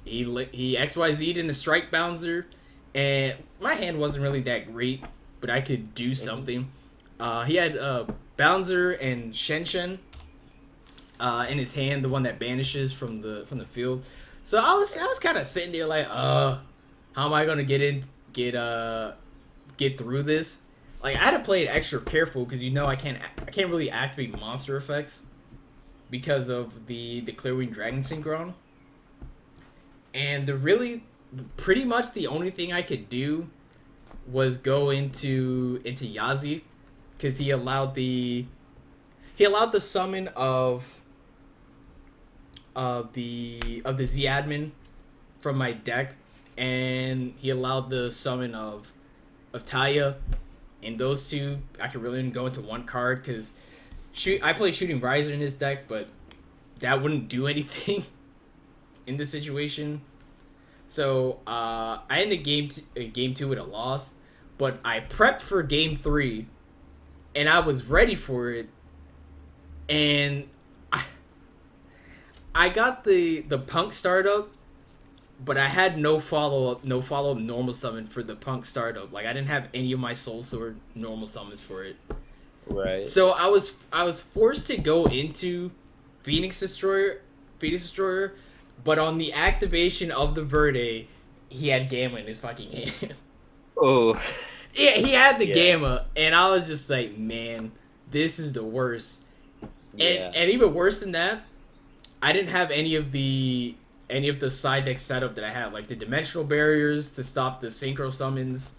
he XYZ'd in a strike bouncer, and my hand wasn't really that great, but I could do something. He had bouncer and Shen in his hand, the one that banishes from the field. So I was kind of sitting there like, how am I gonna get through this? Like, I had to play it extra careful because I can't really activate monster effects because of the Clearwing Dragon Synchron. And pretty much the only thing I could do was go into Yazi, because he allowed the summon of the Z admin from my deck, and he allowed the summon of Taya. And those two, I could really go into one card because I play Shooting Riser in his deck, but that wouldn't do anything in this situation. So I ended game 2 with a loss, but I prepped for game 3, and I was ready for it. And I got the Punk startup, but I had no follow up normal summon for the Punk startup. Like, I didn't have any of my Soul Sword normal summons for it. Right. So I was forced to go into Phoenix Destroyer, but on the activation of the Verde, he had Gamma in his fucking hand. Oh. Yeah, he had the Gamma, and I was just like, man, this is the worst. Yeah. And even worse than that, I didn't have any of the side deck setup that I have, like the dimensional barriers to stop the synchro summons.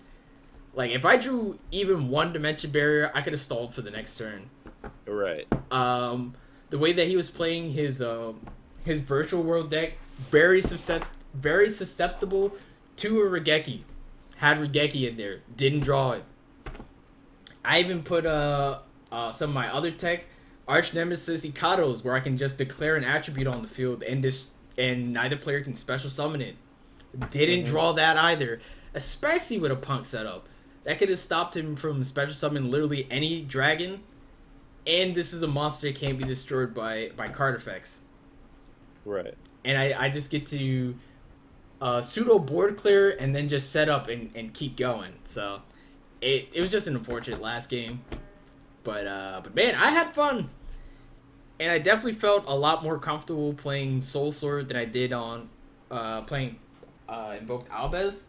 Like, if I drew even one dimension barrier, I could have stalled for the next turn. Right. The way that he was playing his virtual world deck, very susceptible to a Regeki. Had Regeki in there, didn't draw it. I even put some of my other tech, Arch Nemesis Ikatos, where I can just declare an attribute on the field and neither player can special summon it. Didn't draw that either, especially with a Punk setup. That could have stopped him from special summoning literally any dragon. And this is a monster that can't be destroyed by card effects. Right. And I just get to pseudo board clear and then just set up and keep going. So it was just an unfortunate last game. But man, I had fun. And I definitely felt a lot more comfortable playing Soul Sword than I did on playing Invoked Albez.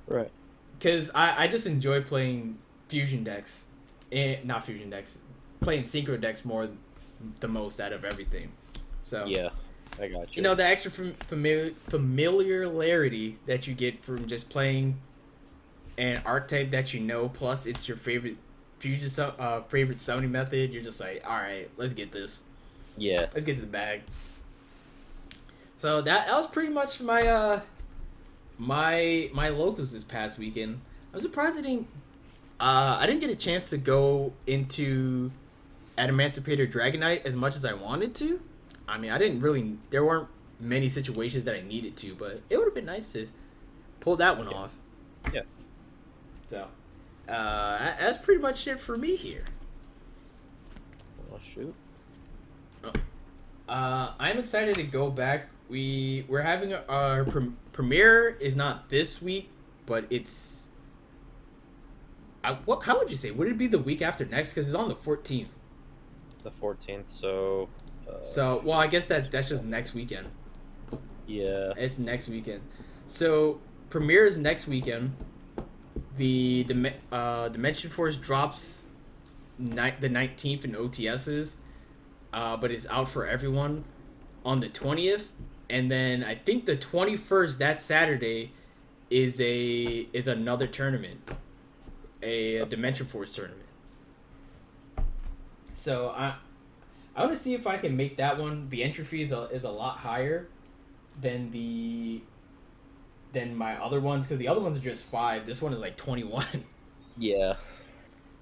Right. Because I just enjoy playing fusion decks. Not fusion decks. Playing synchro decks the most out of everything. So Yeah, I got you. You know, the extra familiarity that you get from just playing an archetype that you know, plus it's your favorite favorite summoning method. You're just like, all right, let's get this. Yeah. Let's get to the bag. So that was pretty much my my locals this past weekend. I'm surprised I didn't get a chance to go into Emancipator Dragonite as much as I wanted to. I mean, there weren't many situations that I needed to, but it would have been nice to pull that one off. Yeah. So, that's pretty much it for me here. Oh, shoot. I'm excited to go back. We're having our premiere is not this week, but it's how would you say? Would it be the week after next? Because it's on the 14th. The 14th, so... well, I guess that's just next weekend. Yeah. It's next weekend. So, premiere is next weekend. The Dimension Force drops the 19th in OTSs, but it's out for everyone on the 20th. And then I think the 21st, that Saturday, is another tournament. A Dimension Force tournament. So I want to see if I can make that one. The entry fee is a lot higher than my other ones, because the other ones are just 5. This one is like 21. Yeah.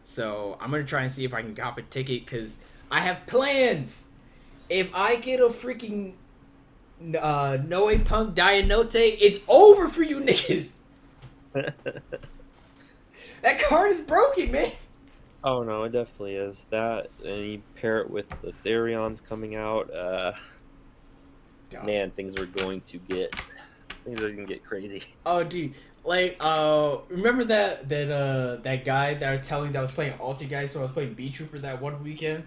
So I'm gonna try and see if I can cop a ticket, because I have plans. If I get a freaking Noe Punk Dianote, it's over for you niggas. That card is broken, man. Oh no, it definitely is that, and you pair it with the Therions coming out. Man, things are going to get crazy. Oh, dude. Like, remember that guy that I was telling that was playing Alter Guys, so I was playing B Trooper that one weekend?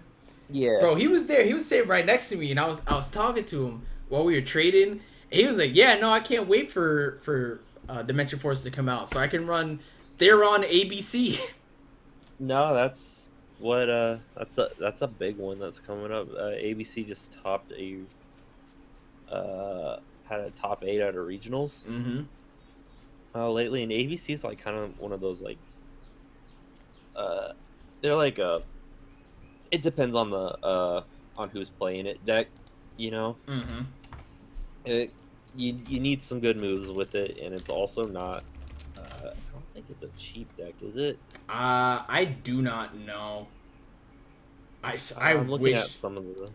Yeah. Bro, he was there. He was sitting right next to me, and I was talking to him while we were trading. And he was like, "Yeah, no, I can't wait for Dimension Force to come out, so I can run Theron ABC." No, that's what that's a big one that's coming up. ABC just topped had a top 8 out of regionals Mm-hmm. lately, and ABC's like kind of one of those like they're like it depends on the on who's playing it deck, you know. Mm-hmm. You need some good moves with it, and it's also not. I don't think it's a cheap deck, is it? I do not know. I'm looking wish. at some of the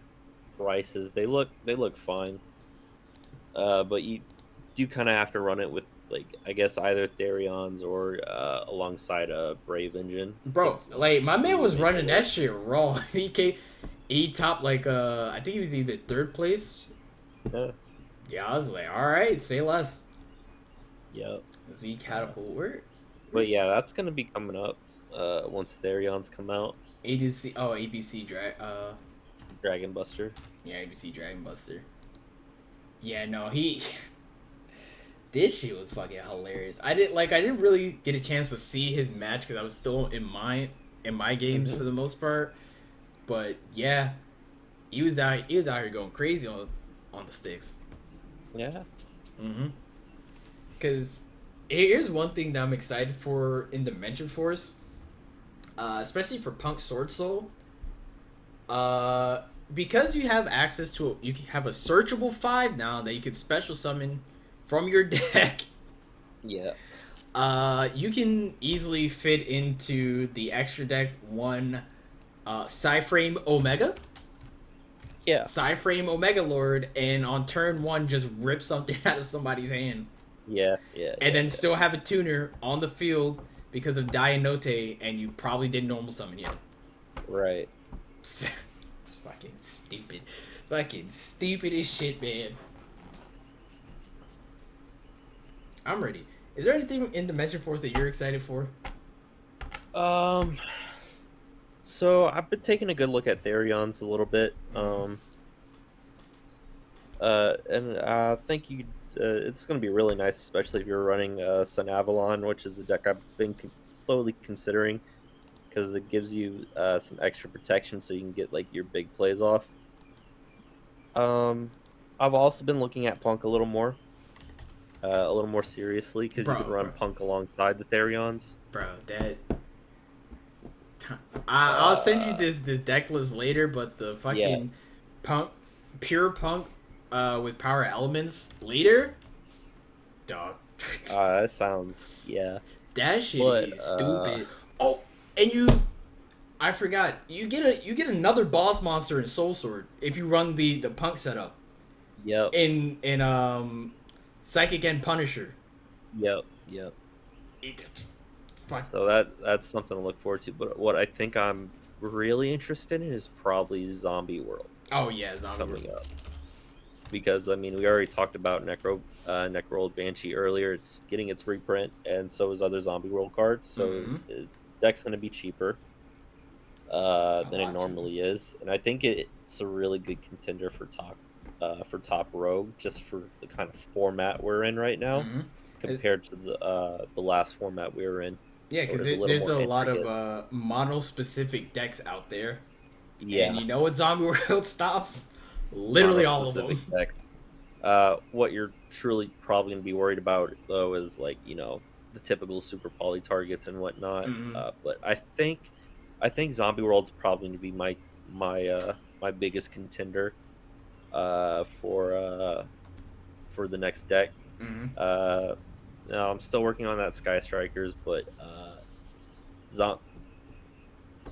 prices. They look fine, but you do kind of have to run it with like I guess either Therions or alongside a Brave Engine. Bro, to like my man truly was make running it that work. shit raw. He topped like I think he was either third place. Yeah. Yeah, I was like, all right, say less. Yep. Z catapult. Where? But yeah, that's gonna be coming up once Therions come out. ABC. Oh, ABC drag. Dragon Buster. Yeah, ABC Dragon Buster. Yeah, no, he. This shit was fucking hilarious. I didn't really get a chance to see his match because I was still in my games for the most part. But yeah, he was out here going crazy on the sticks. Yeah. Mm-hmm. Because here's one thing that I'm excited for in Dimension Force, especially for Punk Sword Soul. Because you have access to you have a searchable 5 now that you can special summon from your deck. Yeah. You can easily fit into the extra deck one Psyframe Omega. Yeah. Psyframe Omega Lord, and on turn 1 just rip something out of somebody's hand. Yeah. And then still have a tuner on the field because of Dianote, and you probably didn't normal summon yet. Right. It's fucking stupid. Fucking stupid as shit, man. I'm ready. Is there anything in Dimension Force that you're excited for? So I've been taking a good look at Therions a little bit. And I think it's going to be really nice, especially if you're running Sun Avalon, which is a deck I've been slowly considering because it gives you some extra protection so you can get like your big plays off. I've also been looking at Punk a little more seriously because you can run Punk alongside the Therions. Bro, that I'll send you this deck list later, but the fucking Punk, pure Punk with power elements later, dog. That sounds That shit is stupid. Oh, and I forgot. You get another boss monster in Soul Sword if you run the Punk setup. Yep. In Psychic and Punisher. Yep. So that's something to look forward to. But what I think I'm really interested in is probably Zombie World. Oh yeah, Zombie coming World. up. Because I mean, we already talked about Necro Banshee earlier. It's getting its reprint, and so is other Zombie World cards. So the deck's going to be cheaper than it normally is, and I think it's a really good contender for top rogue, just for the kind of format we're in right now, compared to the last format we were in. Yeah, because there's a lot of mono-specific decks out there. Yeah, and you know what Zombie World stops? Literally all of them. Decks. What you're truly probably going to be worried about, though, is like the typical super poly targets and whatnot. But I think Zombie World's probably going to be my biggest contender for the next deck. I'm still working on that Sky Strikers, but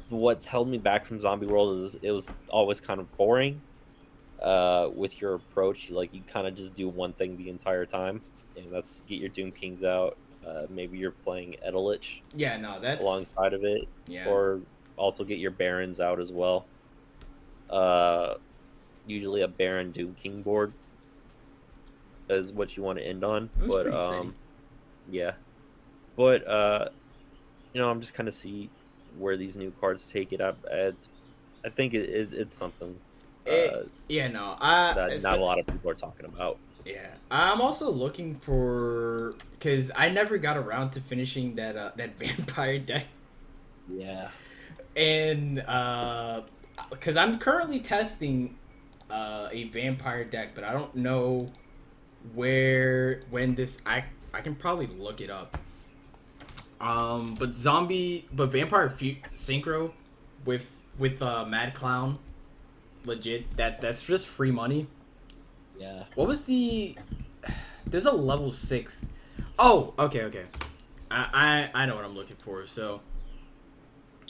what's held me back from Zombie World is it was always kind of boring. With your approach, you kind of just do one thing the entire time, and that's get your Doom Kings out, Maybe you're playing Edelich Yeah, no, that's alongside of it, yeah. or also get your Barons out as well. Uh, Usually a Baron Doom King board is what you want to end on. That's But pretty steady. yeah. But I'm just kind of see where these new cards take it up. I think it's something Yeah, no, that not a lot of people are talking about. yeah, I'm also looking for because I never got around to finishing that vampire deck, Yeah. and because I'm currently testing a vampire deck, but I don't know when this I can probably look it up. But vampire synchro with Mad Clown, legit. That's just free money. Yeah. What was the? There's a level 6. Oh, okay. I know what I'm looking for. So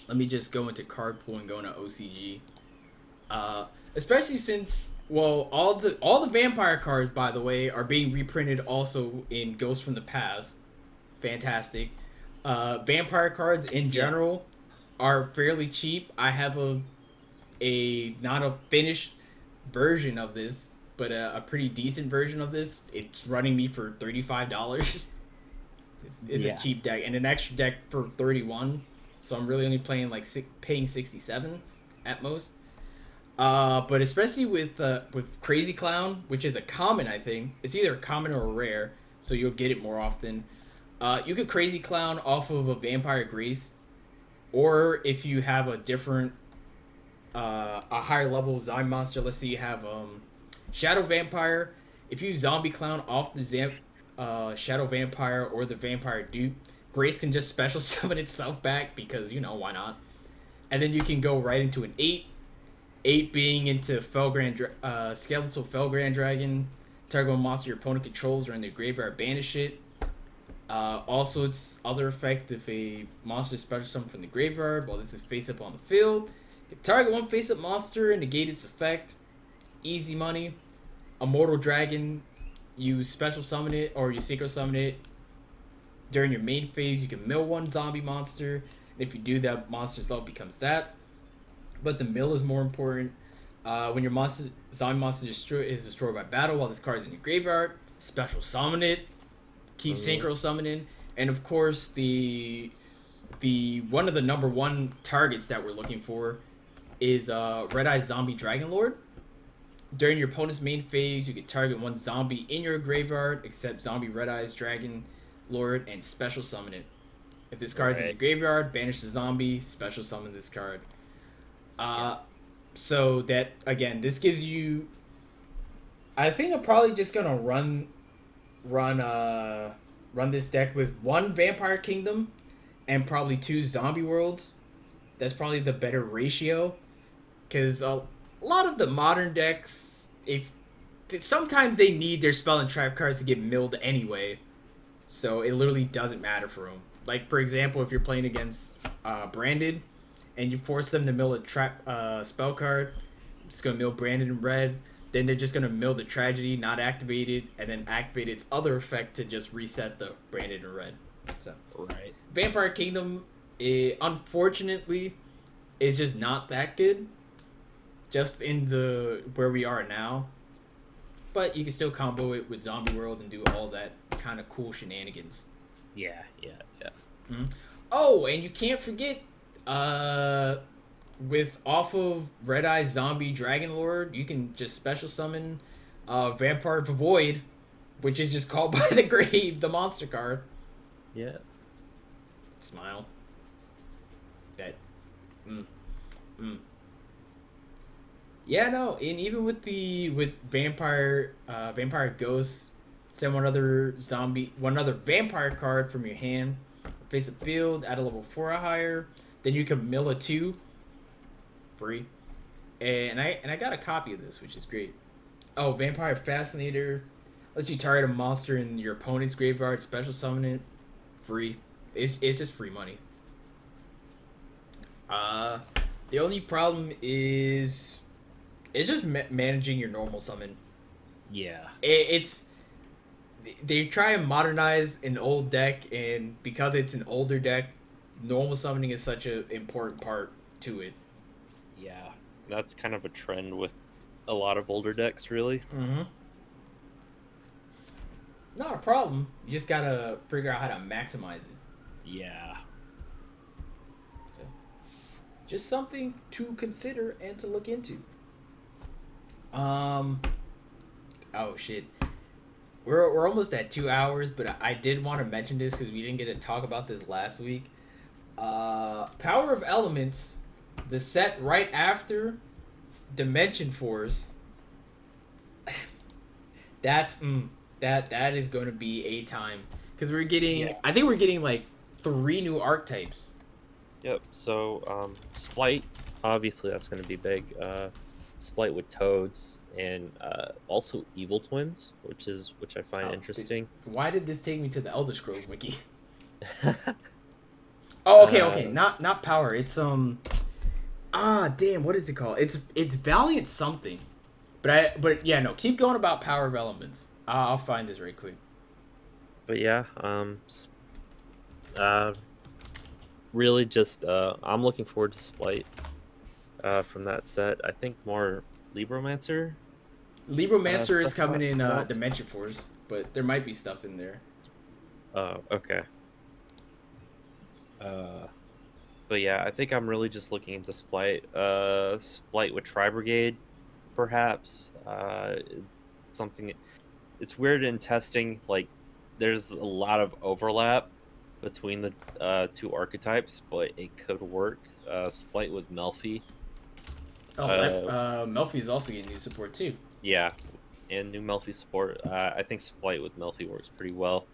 let me just go into card pool and go into OCG. Especially since all the vampire cards, by the way, are being reprinted also in Ghosts from the Past. Fantastic. Vampire cards in general are fairly cheap. I have a not a finished version of this, but a pretty decent version of this. It's running me for $35. It's a cheap deck, and an extra deck for 31. So I'm really only playing paying 67 at most. But especially with Crazy Clown, which is a common, I think it's either a common or a rare, so you'll get it more often. You could Crazy Clown off of a Vampire Grace, or if you have a different, a higher level zombie monster. Let's say you have Shadow Vampire. If you Zombie Clown off the Shadow Vampire or the Vampire Dupe, Grace can just special summon itself back because why not? And then you can go right into an 8. 8 being into Skeletal Felgrand Dragon. Target monster your opponent controls or in the graveyard, banish it. Also, its other effect: if a monster is special summoned from the graveyard while this is face up on the field, you target one face up monster and negate its effect. Easy money. Immortal Dragon, you special summon it or you synchro summon it during your main phase. You can mill one zombie monster, and if you do, that monster's level becomes that. But the mill is more important. When your zombie monster is destroyed by battle while this card is in your graveyard, special summon it. Keep synchro summoning, and of course the one of the number one targets that we're looking for is Red Eye Zombie Dragon Lord. During your opponent's main phase, you can target one zombie in your graveyard, except Zombie Red Eyes Dragon Lord, and special summon it. If this card is in your graveyard, banish the zombie, special summon this card. So that again, this gives you. I think I'm probably just gonna run this deck with one Vampire Kingdom and probably 2 Zombie Worlds. That's probably the better ratio, because a lot of the modern decks, sometimes they need their spell and trap cards to get milled anyway, so it literally doesn't matter for them. Like, for example, if you're playing against Branded and you force them to mill a trap spell card, it's gonna mill Branded in red. Then they're just gonna mill the Tragedy, not activate it, and then activate its other effect to just reset the Branded in red. So Vampire Kingdom, unfortunately, is just not that good. Just in the where we are now, but you can still combo it with Zombie World and do all that kind of cool shenanigans. Yeah. Mm-hmm. Oh, and you can't forget, with off of Red Eye Zombie Dragon Lord, you can just special summon Vampire Void, which is just called by the grave, the monster card. Yeah. Smile. That. Yeah, no, and even with Vampire Ghost, send one other vampire card from your hand, face the field, add a level 4 or higher, then you can mill a 2. Free. And I got a copy of this, which is great. Oh, Vampire Fascinator lets you target a monster in your opponent's graveyard, special summon it. Free. It's just free money. The only problem is it's just managing your normal summon. Yeah. It's they try and modernize an old deck, and because it's an older deck, normal summoning is such an important part to it. Yeah, that's kind of a trend with a lot of older decks, really. Mm-hmm. Not a problem. You just gotta figure out how to maximize it. Yeah. So, just something to consider and to look into. Oh shit. We're almost at 2 hours, but I did want to mention this because we didn't get to talk about this last week. Power of Elements, the set right after Dimension Force. That is going to be a time because we're getting. I think we're getting like 3 new archetypes. Yep. So Splight, obviously that's going to be big. Splight with Toads and also Evil Twins, which I find interesting. Why did this take me to the Elder Scrolls wiki? Oh, okay. Not power. It's damn, what is it called? It's Valiant something. But yeah, no, keep going about Power of Elements. I'll find this right quick. But yeah, really just I'm looking forward to Splight from that set. I think more Libromancer. Libromancer is coming in Dimension Force, but there might be stuff in there. Okay. But yeah, I think I'm really just looking into Splight. Splight with Tri-Brigade, perhaps. Something. It's weird in testing. Like, there's a lot of overlap between the 2 archetypes, but it could work. Splight with Melfi. Melfi's also getting new support too. Yeah, and new Melfi support. I think Splight with Melfi works pretty well.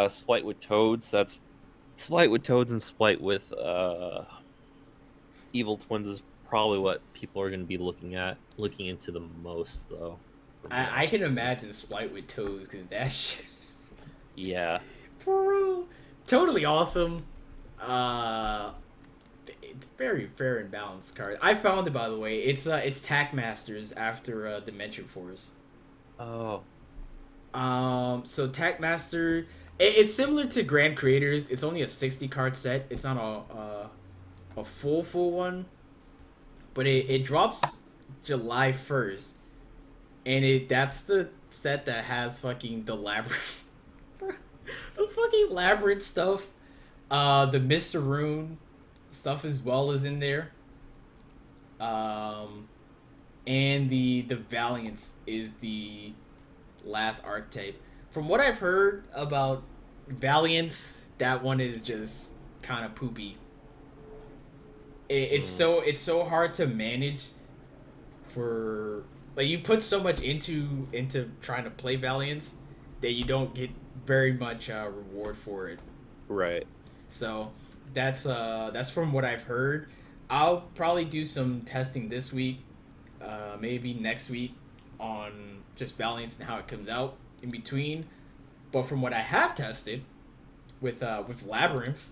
Splight with Toads. That's Splight with Toads and Splight with Evil Twins is probably what people are going to be looking into the most, though. I can imagine Splight with Toads because that shit. Yeah. Bro, totally awesome. It's very fair and balanced card. I found it, by the way. It's Tack Masters after Dimension Force. Oh. So Tack Master, it's similar to Grand Creators. It's only a 60 card set. It's not a full one, but it drops July 1st, and that's the set that has fucking the labyrinth, the fucking labyrinth stuff, the Mr. Rune stuff as well is in there, and the Valiance is the last archetype. From what I've heard about Valiance, that one is just kind of poopy. It's so hard to manage for, like, you put so much into trying to play Valiance that you don't get very much reward for it. Right. So that's from what I've heard. I'll probably do some testing this week, maybe next week, on just Valiance and how it comes out in between. But from what I have tested with Labyrinth,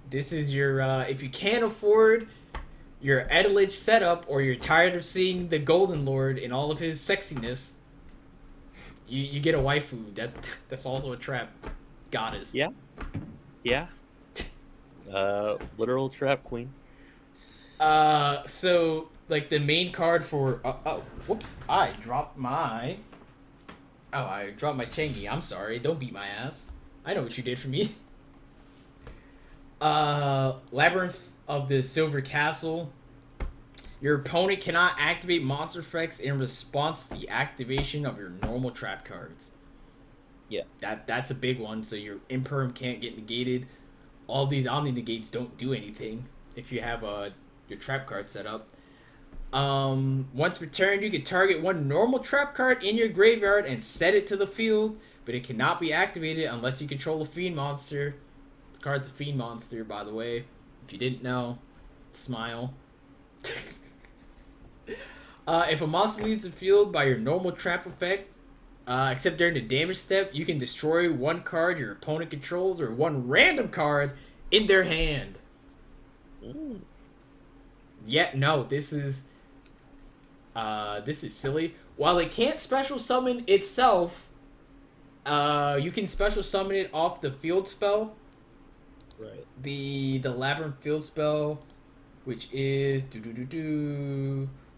this is your if you can't afford your Edelich setup, or you're tired of seeing the Golden Lord in all of his sexiness, you get a waifu. That's also a trap goddess. Yeah. Yeah. Literal trap queen. So like the main card for whoops, I dropped my Chengi. I'm sorry. Don't beat my ass. I know what you did for me. Labyrinth of the Silver Castle. Your opponent cannot activate monster effects in response to the activation of your normal trap cards. Yeah. That's a big one. So your Imperm can't get negated. All these Omni negates don't do anything if you have your trap card set up. Once returned, you can target one normal trap card in your graveyard and set it to the field, but it cannot be activated unless you control a fiend monster. This card's a fiend monster, by the way. If you didn't know, smile. If a monster leaves the field by your normal trap effect, except during the damage step, you can destroy one card your opponent controls or one random card in their hand. Yeah, no, this is silly. while it can't special summon itself, you can special summon it off the field spell. Right. The Labyrinth field spell, which is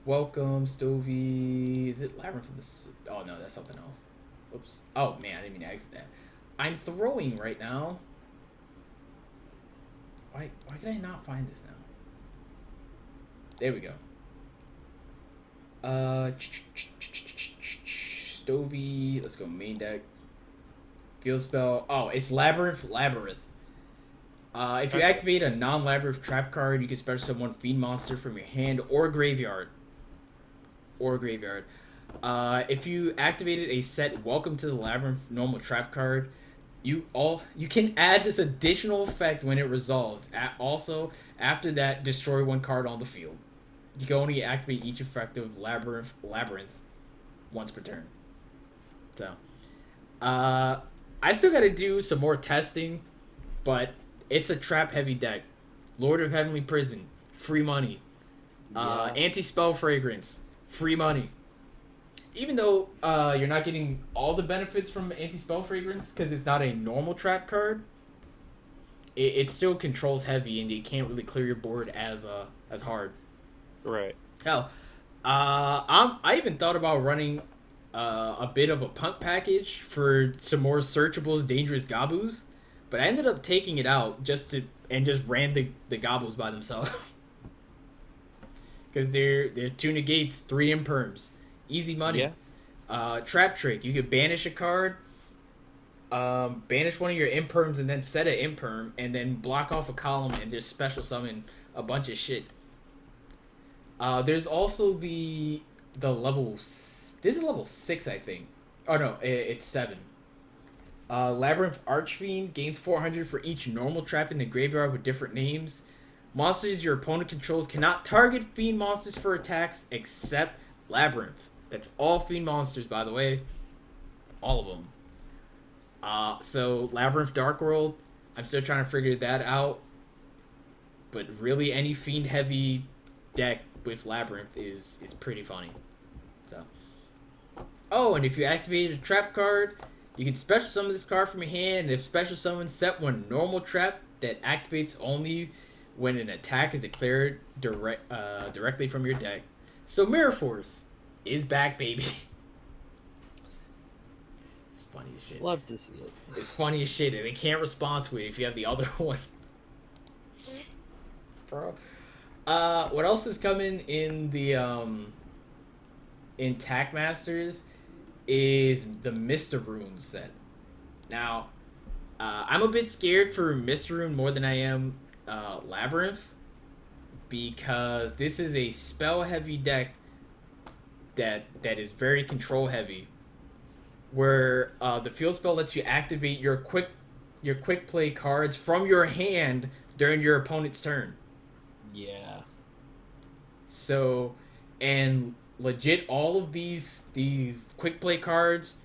welcome Stovey. Is it Labyrinth of the? Oh no, that's something else. Oops. Oh man, I didn't mean to exit that. I'm throwing right now. Why can I not find this now? There we go. Stovey. Let's go main deck. Field spell. Oh, it's Labyrinth. If you activate a non-Labyrinth trap card, you can special summon one Fiend monster from your hand or graveyard. If you activated a set Welcome to the Labyrinth normal trap card, you can add this additional effect when it resolves. Also, after that, destroy one card on the field. You can only activate each effective Labyrinth once per turn. So, I still got to do some more testing, but it's a trap-heavy deck. Lord of Heavenly Prison, free money. Anti-Spell Fragrance, free money. Even though you're not getting all the benefits from Anti-Spell Fragrance, because it's not a normal trap card, it still controls heavy, and you can't really clear your board as hard. Right. Hell, I even thought about running a bit of a punt package for some more searchables, dangerous Gabus, but I ended up taking it out just ran the Gabus by themselves. Because they're 2 negates, 3 imperms. Easy money. Yeah. Trap trick. You could banish a card, banish one of your imperms, and then set an imperm, and then block off a column and just special summon a bunch of shit. There's also the level. This is level 6, I think. Oh no, it's 7. Labyrinth Archfiend gains 400 for each normal trap in the graveyard with different names. Monsters your opponent controls cannot target Fiend monsters for attacks except Labyrinth. That's all Fiend monsters, by the way. All of them. So Labyrinth Dark World, I'm still trying to figure that out. But really, any Fiend heavy deck with Labyrinth is pretty funny. So. Oh, and if you activate a trap card, you can special summon this card from your hand, and if special summon, set one normal trap that activates only when an attack is declared directly from your deck. So Mirror Force is back, baby. It's funny as shit. Love to see it. It's funny as shit, and they can't respond to it if you have the other one. Bro. What else is coming in the in Tack Masters is the Mr. Rune set. Now, I'm a bit scared for Mr. Rune more than I am Labyrinth, because this is a spell heavy deck that is very control heavy, where the field spell lets you activate your quick play cards from your hand during your opponent's turn. Yeah. So, and legit, all of these quick play cards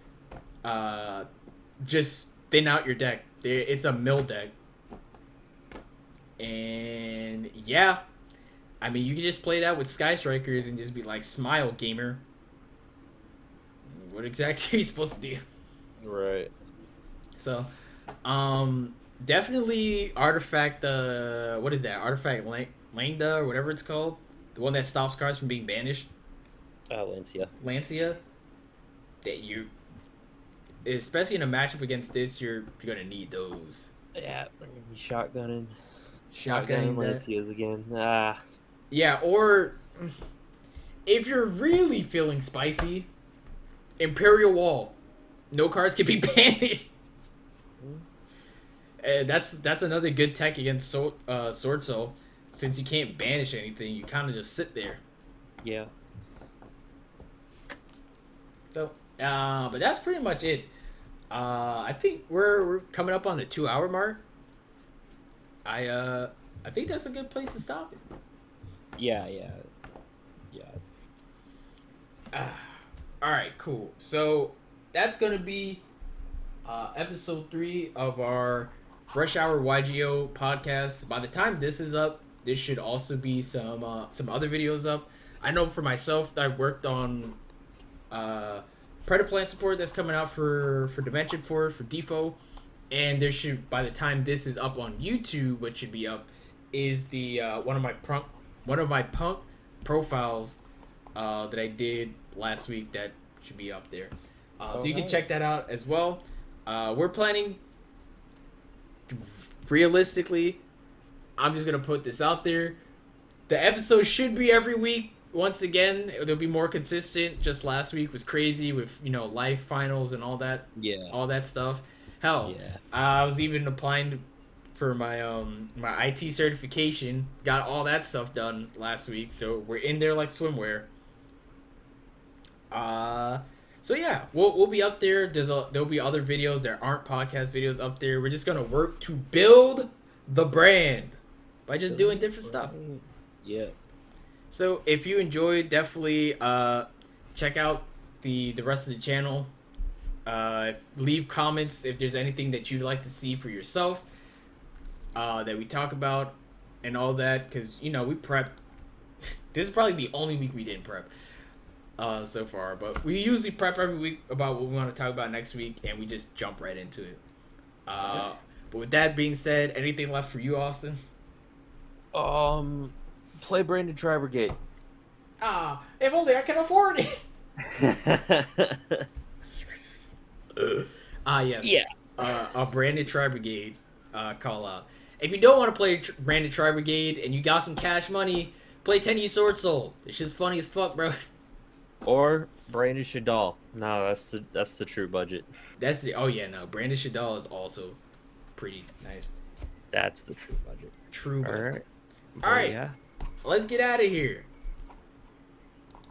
just thin out your deck. It's a mill deck. And yeah, I mean, you can just play that with Sky Strikers and just be like, smile, gamer. What exactly are you supposed to do? Right. So, definitely Artifact, what is that? Artifact Langda or whatever it's called. The one that stops cards from being banished. Lancia. That you, especially in a matchup against this, you're gonna need those. Yeah, we're gonna be shotgunning Shotgunning Lancias again. Yeah, or if you're really feeling spicy, Imperial Wall. No cards can be banished. That's another good tech against Sword Soul. Since you can't banish anything, you kind of just sit there. Yeah. So, but that's pretty much it. I think we're coming up on the 2-hour mark. I think that's a good place to stop it. Yeah. All right, cool. So that's gonna be episode 3 of our Rush Hour YGO podcast. By the time this is up, there should also be some other videos up. I know for myself, I worked on Predator Plant support that's coming out for Dimension for Defo, and there should, by the time this is up on YouTube, what should be up is the one of my punk profiles that I did last week that should be up there. So you can check that out as well. We're planning, realistically, I'm just gonna put this out there. The episode should be every week. Once again, they'll be more consistent. Just last week was crazy with, life finals and all that. Yeah. All that stuff. Hell, Yeah. I was even applying for my my IT certification. Got all that stuff done last week. So we're in there like swimwear. So yeah, we'll be up there. There'll be other videos. There aren't podcast videos up there. We're just gonna work to build the brand by just doing different stuff. Yeah. So if you enjoyed, definitely check out the rest of the channel. Leave comments if there's anything that you'd like to see for yourself that we talk about and all that, because we prep. This is probably the only week we didn't prep so far, but we usually prep every week about what we want to talk about next week, and we just jump right into it. But with that being said, anything left for you, Austin? Play Brandon Tri Brigade. If only I can afford it. Yes. Yeah. A Branded Tri Brigade call out. If you don't want to play Branded Tri Brigade and you got some cash money, play 10U Sword Soul. It's just funny as fuck, bro. Or Brandon Shadal. No, that's the true budget. Brandon Shadal is also pretty nice. That's the true budget. True budget. All right. All right. Yeah. Let's get out of here.